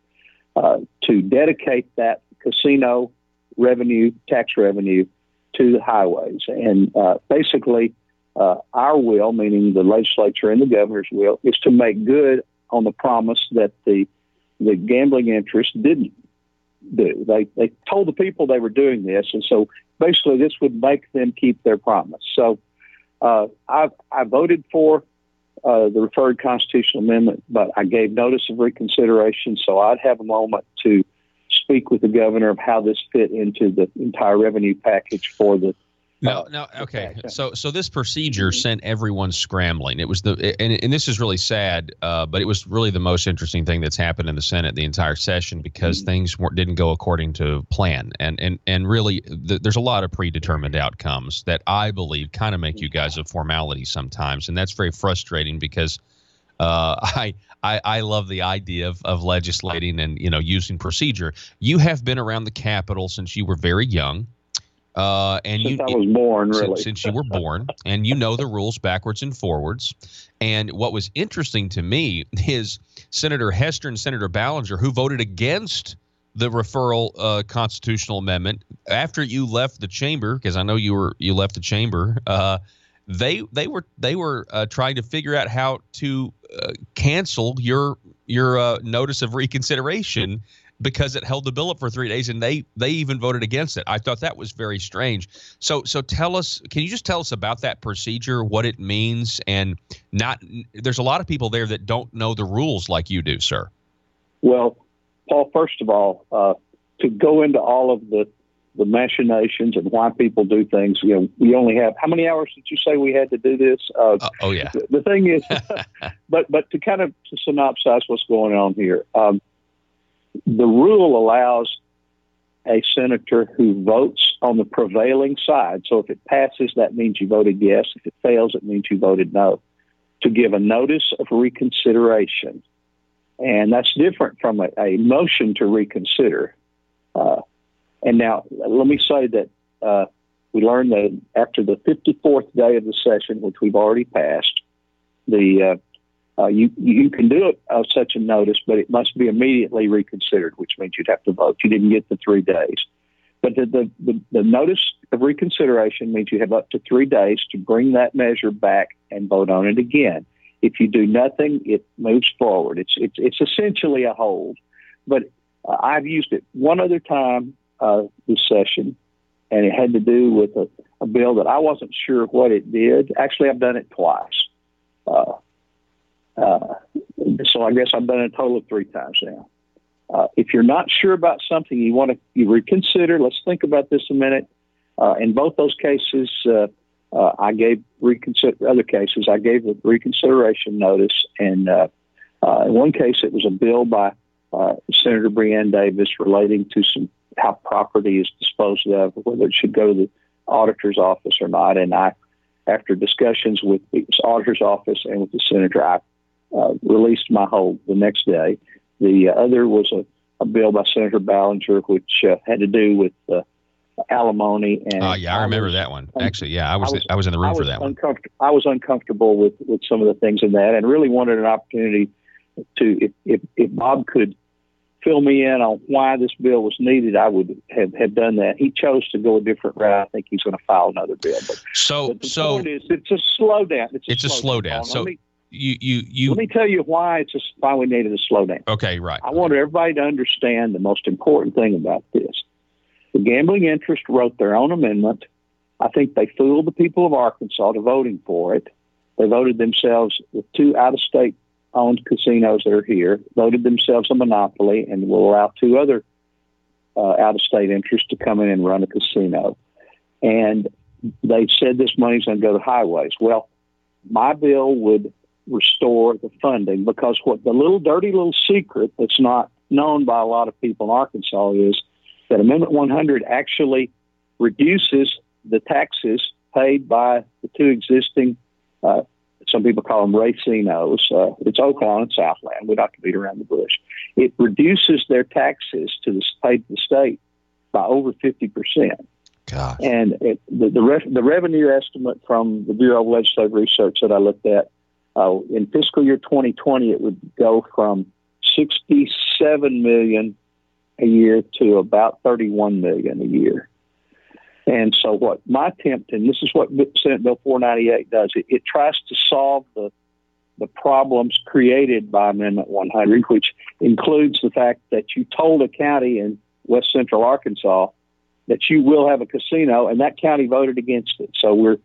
to dedicate that casino revenue, tax revenue, to the highways. And basically, our will, meaning the legislature and the governor's will, is to make good on the promise that the gambling interests didn't do. They told the people they were doing this, and so basically this would make them keep their promise. So I voted for the referred constitutional amendment, but I gave notice of reconsideration, so I'd have a moment to speak with the governor of how this fit into the entire revenue package for the okay. So this procedure sent everyone scrambling. It was and this is really sad, but it was really the most interesting thing that's happened in the Senate the entire session, because things didn't go according to plan, and really there's a lot of predetermined outcomes that I believe kind of make you guys a formality sometimes, and that's very frustrating because I love the idea of legislating and using procedure. You have been around the Capitol since you were very young. And since I was born, really. Since you were born, and you know the rules backwards and forwards. And what was interesting to me is Senator Hester and Senator Ballinger, who voted against the referral constitutional amendment after you left the chamber, because I know you left the chamber. They were trying to figure out how to cancel your notice of reconsideration, because it held the bill up for 3 days, and they even voted against it. I thought that was very strange. So tell us, can you just tell us about that procedure, what it means, and there's a lot of people there that don't know the rules like you do, sir. Well, Paul, first of all, to go into all of the machinations and why people do things, we only have, how many hours did you say we had to do this? Oh, yeah. The thing is, but to kind of to synopsize what's going on here, the rule allows a senator who votes on the prevailing side. So if it passes, that means you voted yes. If it fails, it means you voted no, to give a notice of reconsideration. And that's different from a motion to reconsider. And now let me say that we learned that after the 54th day of the session, which we've already passed, you can do such a notice, but it must be immediately reconsidered, which means you'd have to vote. You didn't get the 3 days. But the notice of reconsideration means you have up to 3 days to bring that measure back and vote on it again. If you do nothing, it moves forward. It's essentially a hold. But I've used it one other time this session, and it had to do with a bill that I wasn't sure what it did. Actually, I've done it twice. So I guess I've done it a total of 3 times now. If you're not sure about something, you reconsider. Let's think about this a minute. In both those cases, I gave other cases, I gave a reconsideration notice. And in one case, it was a bill by Senator Breanne Davis relating to how property is disposed of, whether it should go to the auditor's office or not. And after discussions with the auditor's office and with the senator, I released my hold the next day. The other was a bill by Senator Ballinger, which had to do with alimony. And I remember that one. Actually, yeah, I was in the room for that one. I was uncomfortable with some of the things in that, and really wanted an opportunity to, if Bob could fill me in on why this bill was needed, I would have done that. He chose to go a different route. I think he's going to file another bill. But the point is, it's a slowdown. It's a slowdown. So let me tell you why why we needed a slowdown. Okay, right. I want everybody to understand the most important thing about this. The gambling interest wrote their own amendment. I think they fooled the people of Arkansas to voting for it. They voted themselves with 2 out-of-state owned casinos that are here, voted themselves a monopoly, and will allow 2 other out-of-state interests to come in and run a casino. And they said this money's going to go to highways. Well, my bill would restore the funding, because what the dirty little secret that's not known by a lot of people in Arkansas is that Amendment 100 actually reduces the taxes paid by the 2 existing some people call them racinos. It's Oaklawn and Southland. We don't have to beat around the bush. It reduces their taxes paid to the state by over 50%. Gosh. And the revenue estimate from the Bureau of Legislative Research that I looked at, in fiscal year 2020, it would go from $67 million a year to about $31 million a year. And so what my attempt, and this is what Senate Bill 498 does, it tries to solve the problems created by Amendment 100, which includes the fact that you told a county in west central Arkansas that you will have a casino, and that county voted against it. So we're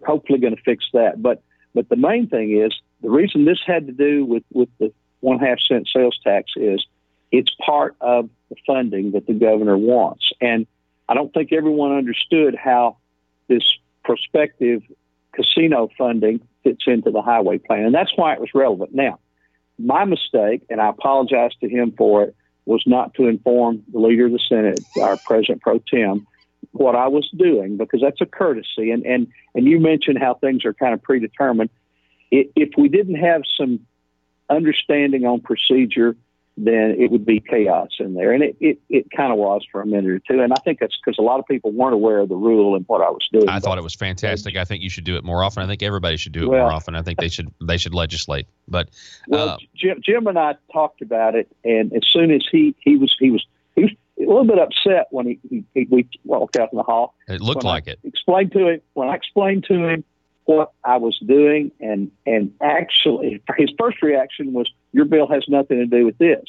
hopefully going to fix that. But the main thing is, the reason this had to do with the 1/2 cent sales tax is it's part of the funding that the governor wants. And I don't think everyone understood how this prospective casino funding fits into the highway plan, and that's why it was relevant. Now, my mistake, and I apologize to him for it, was not to inform the leader of the Senate, our President Pro Tem, what I was doing, because that's a courtesy. And you mentioned how things are kind of predetermined. If we didn't have some understanding on procedure, then it would be chaos in there. And it kind of was for a minute or two. And I think that's because a lot of people weren't aware of the rule and what I was doing. I thought it was fantastic. I think you should do it more often. I think everybody should do it more often. I think they should legislate. But Jim and I talked about it, and as soon as he was a little bit upset when we walked out in the hall. It looked like it. When I explained to him what I was doing, and actually his first reaction was, your bill has nothing to do with this.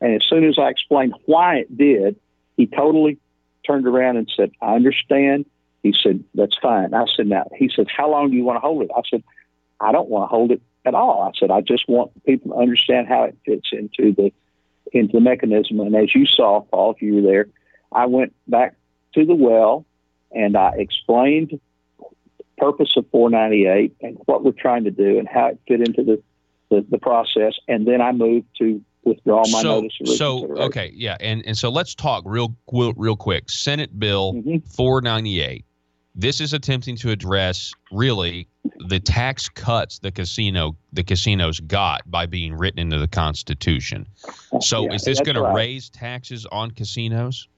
And as soon as I explained why it did, he totally turned around and said, I understand. He said, that's fine. I said, now, he said, how long do you want to hold it? I said, I don't want to hold it at all. I said, I just want people to understand how it fits into into the mechanism. And as you saw, Paul, if you were there, I went back to the well and I explained the purpose of 498 and what we're trying to do and how it fit into the process. And then I moved to withdraw my notice of reconsideration. Okay, yeah. And so let's talk real quick. Senate Bill 498. This is attempting to address really the tax cuts the casinos got by being written into the Constitution. So is this going to raise taxes on casinos?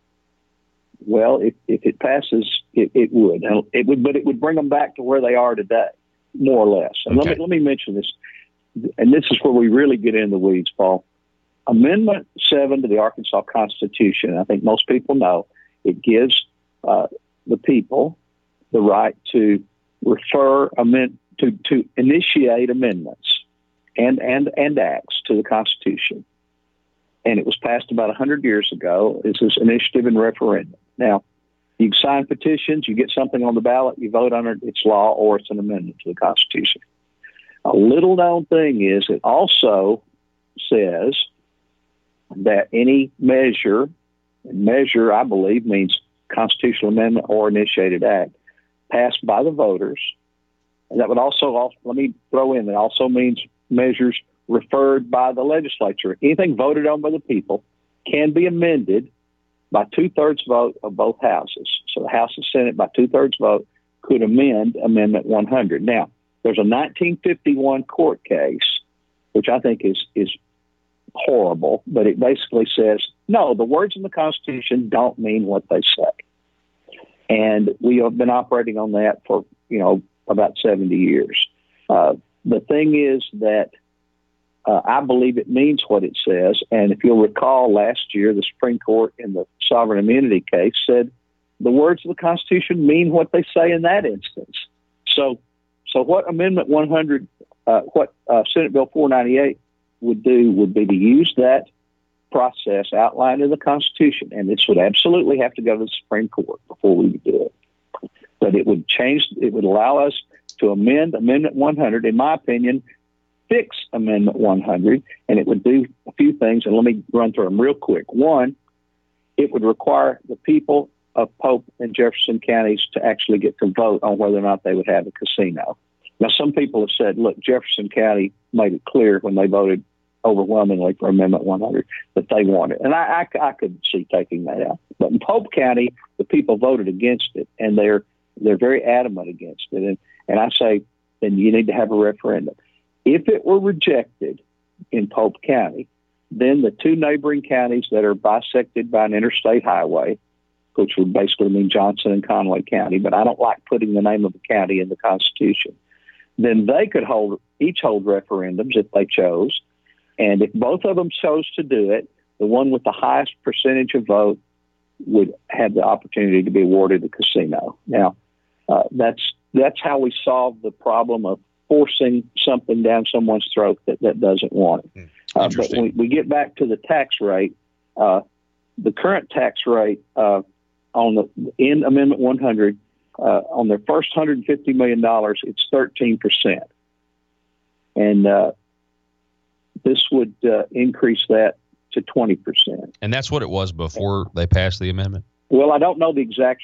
Well, if it passes, it would. It would, but it would bring them back to where they are today, more or less. And let me mention this, and this is where we really get in the weeds, Paul. Amendment 7 to the Arkansas Constitution, I think most people know, it gives the people the right to to initiate amendments and acts to the Constitution. And it was passed about 100 years ago. It's this initiative and referendum. Now, you can sign petitions, you get something on the ballot, you vote on it, it's law, or it's an amendment to the Constitution. A little known thing is it also says that any measure, I believe, means constitutional amendment or initiated act, passed by the voters. And that would also, let me throw in, that also means measures referred by the legislature. Anything voted on by the people can be amended by 2/3 vote of both houses. So the House and Senate, by 2/3 vote, could amend Amendment 100. Now, there's a 1951 court case, which I think is horrible, but it basically says, no, the words in the Constitution don't mean what they say. And we have been operating on that for, about 70 years. The thing is that I believe it means what it says. And if you'll recall, last year, the Supreme Court in the sovereign immunity case said the words of the Constitution mean what they say in that instance. So what Amendment 100, what Senate Bill 498 would do would be to use that process outlined in the Constitution. And this would absolutely have to go to the Supreme Court before we would do it. But it would allow us to amend Amendment 100, in my opinion, fix Amendment 100, and it would do a few things, and let me run through them real quick. One, it would require the people of Pope and Jefferson counties to actually get to vote on whether or not they would have a casino. Now, some people have said, look, Jefferson County made it clear when they voted overwhelmingly for Amendment 100 that they wanted it, and I could see taking that out. But in Pope County, the people voted against it, and they're very adamant against it, and I say, then you need to have a referendum. If it were rejected in Pope County, then the two neighboring counties that are bisected by an interstate highway, which would basically mean Johnson and Conway County, but I don't like putting the name of the county in the Constitution, then they could each hold referendums if they chose. And if both of them chose to do it, the one with the highest percentage of vote would have the opportunity to be awarded a casino. Now, that's how we solve the problem of forcing something down someone's throat that doesn't want it. But when we get back to the tax rate, the current tax rate in Amendment 100, on their first $150 million, it's 13%. And this would increase that to 20%. And that's what it was before they passed the amendment? Well, I don't know the exact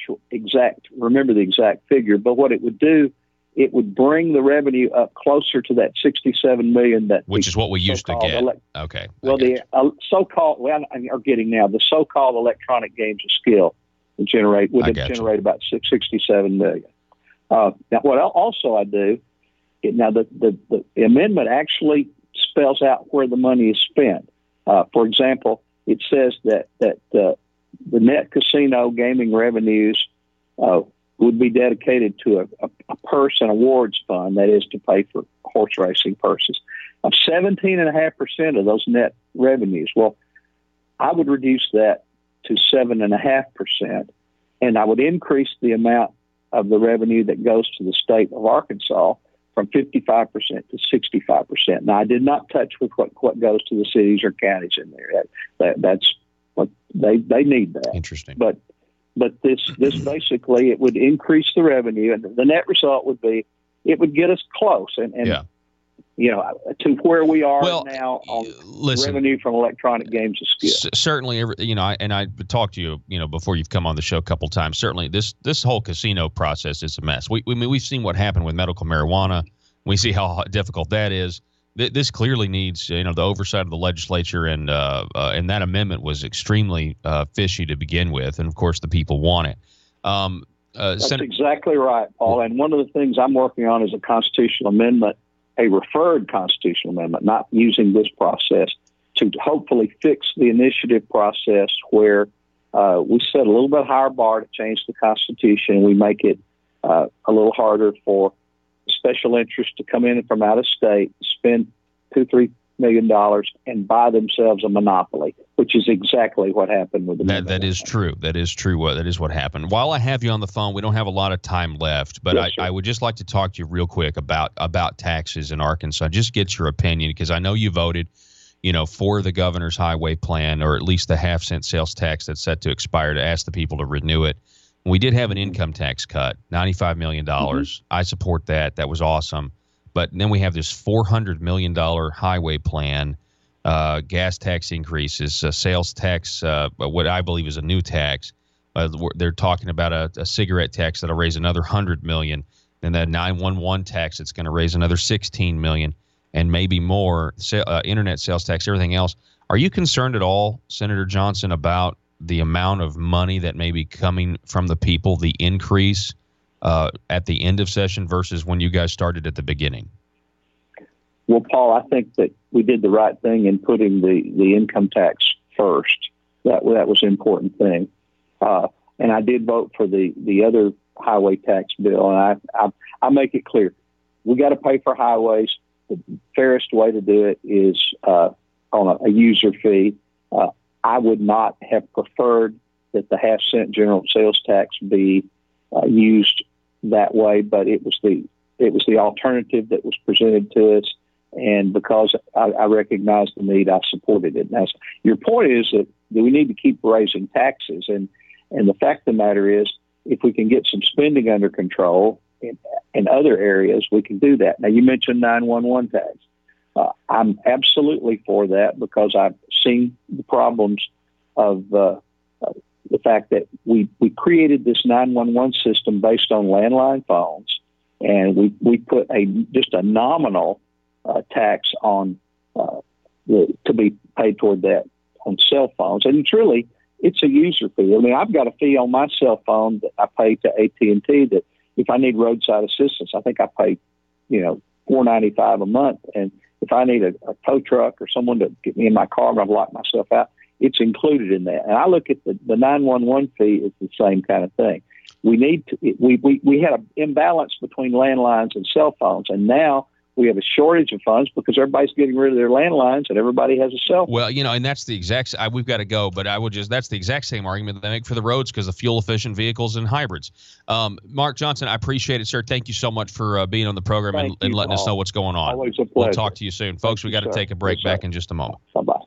figure, but what it would do, it would bring the revenue up closer to that $67 million which is what we used to get. Okay. Well, the so-called electronic games of skill would generate about $67 million. Now, what also I do, the amendment actually spells out where the money is spent. For example, it says that the net casino gaming revenues would be dedicated to a purse and awards fund, that is to pay for horse racing purses, of 17.5% of those net revenues. Well, I would reduce that to 7.5%, and I would increase the amount of the revenue that goes to the state of Arkansas from 55% to 65%. Now, I did not touch with what goes to the cities or counties in there. That's what they need that. Interesting. But this basically, it would increase the revenue, and the net result would be it would get us close. And to where we are now on revenue from electronic games is good. Certainly, I talked to you, before you've come on the show a couple times. Certainly, this whole casino process is a mess. We've seen what happened with medical marijuana. We see how difficult that is. This clearly needs, the oversight of the legislature, and that amendment was extremely fishy to begin with, and of course the people want it. That's exactly right, Paul. And one of the things I'm working on is a constitutional amendment, a referred constitutional amendment, not using this process, to hopefully fix the initiative process where we set a little bit higher bar to change the Constitution. We make it a little harder for special interests to come in from out of state, spend $2-3 million, and buy themselves a monopoly, which is exactly what happened with the that is true. That is true. That is what happened. While I have you on the phone, we don't have a lot of time left, but Yes, I would just like to talk to you real quick about taxes in Arkansas. Just get your opinion, because I know you voted, for the governor's highway plan, or at least the half-cent sales tax that's set to expire, to ask the people to renew it. We did have an income tax cut, $95 million. Mm-hmm. I support that. That was awesome. But then we have this $400 million highway plan, gas tax increases, sales tax, what I believe is a new tax. They're talking about a cigarette tax that'll raise another $100 million, and that 911 tax that's going to raise another $16 million, and maybe more, internet sales tax, everything else. Are you concerned at all, Senator Johnson, about the amount of money that may be coming from the people, the increase at the end of session versus when you guys started at the beginning? Well, Paul, I think that we did the right thing in putting the income tax first. That was an important thing. And I did vote for the other highway tax bill. And I make it clear, we got to pay for highways. The fairest way to do it is on a user fee. I would not have preferred that the half-cent general sales tax be used that way, but it was the alternative that was presented to us, and because I recognized the need, I supported it. Now, your point is that we need to keep raising taxes, and the fact of the matter is, if we can get some spending under control in other areas, we can do that. Now, you mentioned 911 tax. I'm absolutely for that, because I've seen the problems of the fact that we created this 911 system based on landline phones, and we put just a nominal tax on to be paid toward that on cell phones, and it's a user fee. I mean, I've got a fee on my cell phone that I pay to AT&T that if I need roadside assistance, I think I pay $4.95 a month, and if I need a tow truck or someone to get me in my car and I've locked myself out, it's included in that. And I look at the 911 fee as the same kind of thing. We had an imbalance between landlines and cell phones, and now we have a shortage of funds because everybody's getting rid of their landlines and everybody has a cell phone. Well, and that's the exact. We've got to go, but that's the exact same argument that they make for the roads because of fuel efficient vehicles and hybrids. Mark Johnson, I appreciate it, sir. Thank you so much for being on the program and letting us know what's going on. Always a pleasure. We'll talk to you soon, folks. We got to take a break. Back in just a moment. Bye-bye.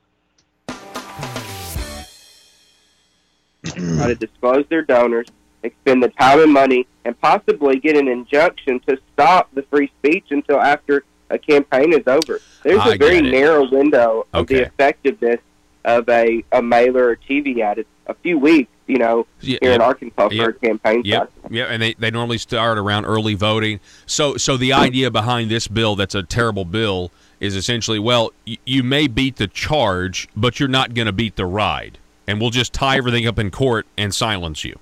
How to disclose their donors, expend the time and money, and possibly get an injunction to stop the free speech until after a campaign is over. There's a very narrow window of the effectiveness of a mailer or TV ad. It's a few weeks, here in Arkansas for a campaign cycle. Yeah, and they normally start around early voting. So the idea behind this bill that's a terrible bill is essentially, well, you may beat the charge, but you're not going to beat the ride. And we'll just tie everything up in court and silence you.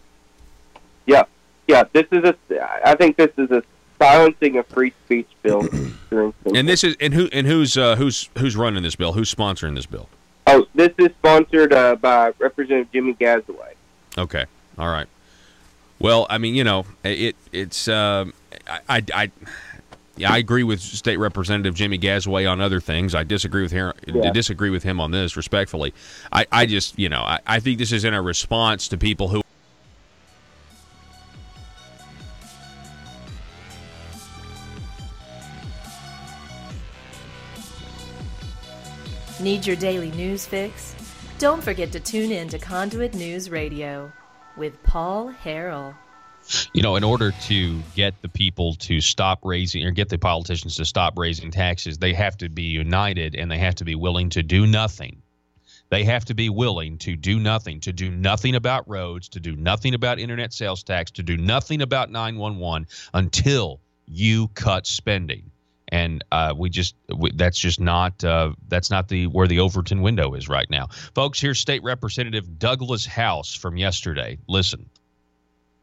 Yeah. I think this is a silencing of free speech bill. And who's running this bill? Who's sponsoring this bill? Oh, this is sponsored by Representative Jimmy Gasaway. Okay, all right. Well, I mean, I agree with State Representative Jimmy Gasaway on other things. I disagree with him on this, respectfully. I think this is in a response to people who. Need your daily news fix? Don't forget to tune in to Conduit News Radio with Paul Harrell. You know, in order to get the people to stop raising, or get the politicians to stop raising taxes, they have to be united, and they have to be willing to do nothing. They have to be willing to do nothing about roads, to do nothing about internet sales tax, to do nothing about 911 until you cut spending. And that's just not where the Overton window is right now. Folks, here's State Representative Douglas House from yesterday. Listen.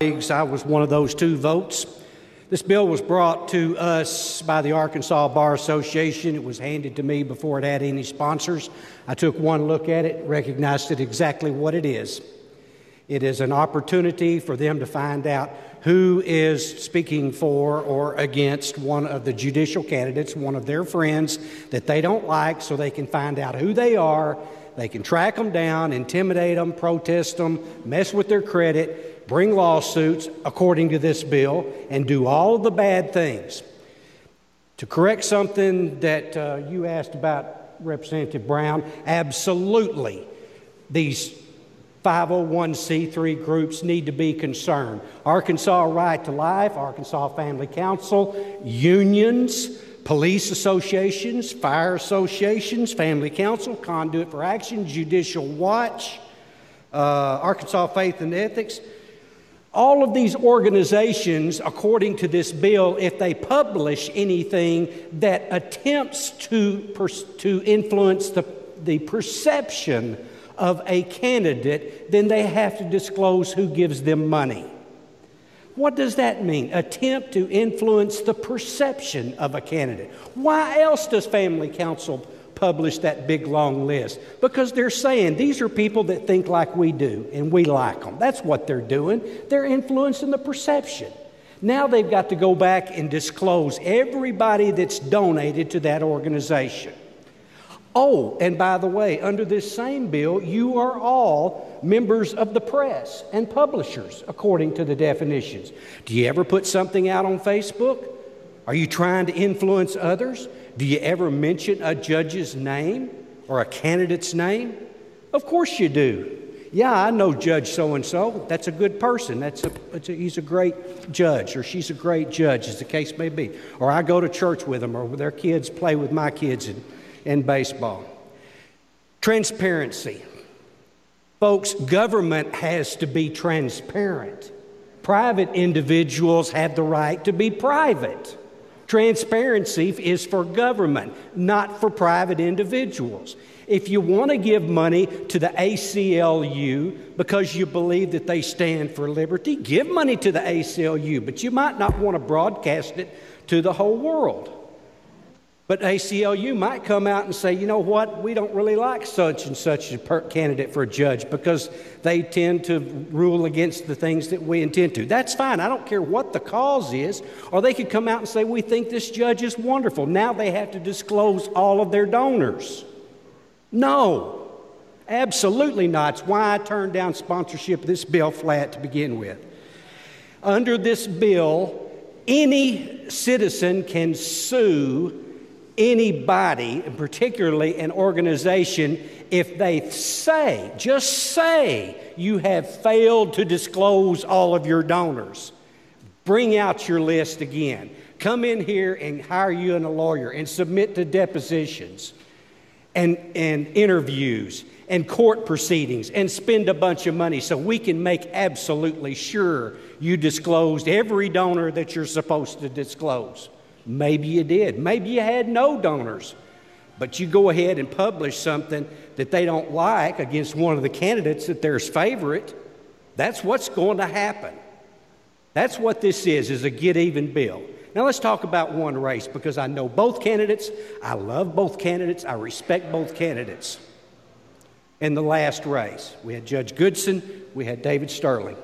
I was one of those 2 votes. This bill was brought to us by the Arkansas Bar Association. It was handed to me before it had any sponsors. I took one look at it, recognized it exactly what it is. It is an opportunity for them to find out who is speaking for or against one of the judicial candidates, one of their friends that they don't like, so they can find out who they are. They can track them down, intimidate them, protest them, mess with their credit, bring lawsuits according to this bill, and do all of the bad things. To correct something that you asked about, Representative Brown, absolutely, these 501c3 groups need to be concerned. Arkansas Right to Life, Arkansas Family Council, unions, police associations, fire associations, Family Council, Conduit for Action, Judicial Watch, Arkansas Faith and Ethics. All of these organizations, according to this bill, if they publish anything that attempts to influence the perception of a candidate, then they have to disclose who gives them money. What does that mean? Attempt to influence the perception of a candidate. Why else does Family Council publish that big long list? Because they're saying these are people that think like we do and we like them. That's what they're doing. They're influencing the perception. Now they've got to go back and disclose everybody that's donated to that organization. Oh, and by the way, under this same bill, you are all members of the press and publishers, according to the definitions. Do you ever put something out on Facebook? Are you trying to influence others? Do you ever mention a judge's name or a candidate's name? Of course you do. Yeah, I know Judge so-and-so. That's a good person. He's a great judge, or she's a great judge, as the case may be. Or I go to church with them, or their kids play with my kids in baseball. Transparency. Folks, government has to be transparent. Private individuals have the right to be private. Transparency is for government, not for private individuals. If you want to give money to the ACLU because you believe that they stand for liberty, give money to the ACLU, but you might not want to broadcast it to the whole world. But ACLU might come out and say, you know what, we don't really like such and such a candidate for a judge because they tend to rule against the things that we intend to. That's fine. I don't care what the cause is. Or they could come out and say, we think this judge is wonderful. Now they have to disclose all of their donors. No, absolutely not. It's why I turned down sponsorship of this bill flat to begin with. Under this bill, any citizen can sue anybody, and particularly an organization, if they just say you have failed to disclose all of your donors. Bring out your list again. Come in here and hire you and a lawyer and submit to depositions and interviews and court proceedings and spend a bunch of money so we can make absolutely sure you disclosed every donor that you're supposed to disclose. Maybe you did. Maybe you had no donors. But you go ahead and publish something that they don't like against one of the candidates that theirs favorite. That's what's going to happen. That's what this is a get-even bill. Now let's talk about one race, because I know both candidates. I love both candidates. I respect both candidates. In the last race, we had Judge Goodson. We had David Sterling.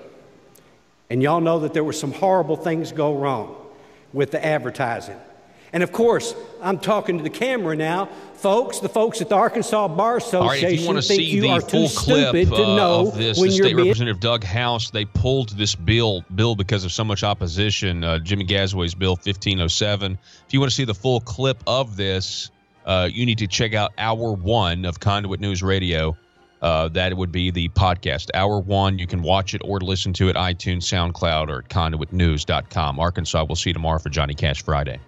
And y'all know that there were some horrible things go wrong with the advertising. And of course, I'm talking to the camera now. Folks, the folks at the Arkansas Bar Association think you are too stupid to know this, when you're State Representative Doug House, they pulled this bill because of so much opposition, Jimmy Gasway's Bill 1507. If you want to see the full clip of this, you need to check out Hour 1 of Conduit News Radio. That would be the podcast, Hour 1. You can watch it or listen to it, iTunes, SoundCloud, or at conduitnews.com. Arkansas, we'll see you tomorrow for Johnny Cash Friday.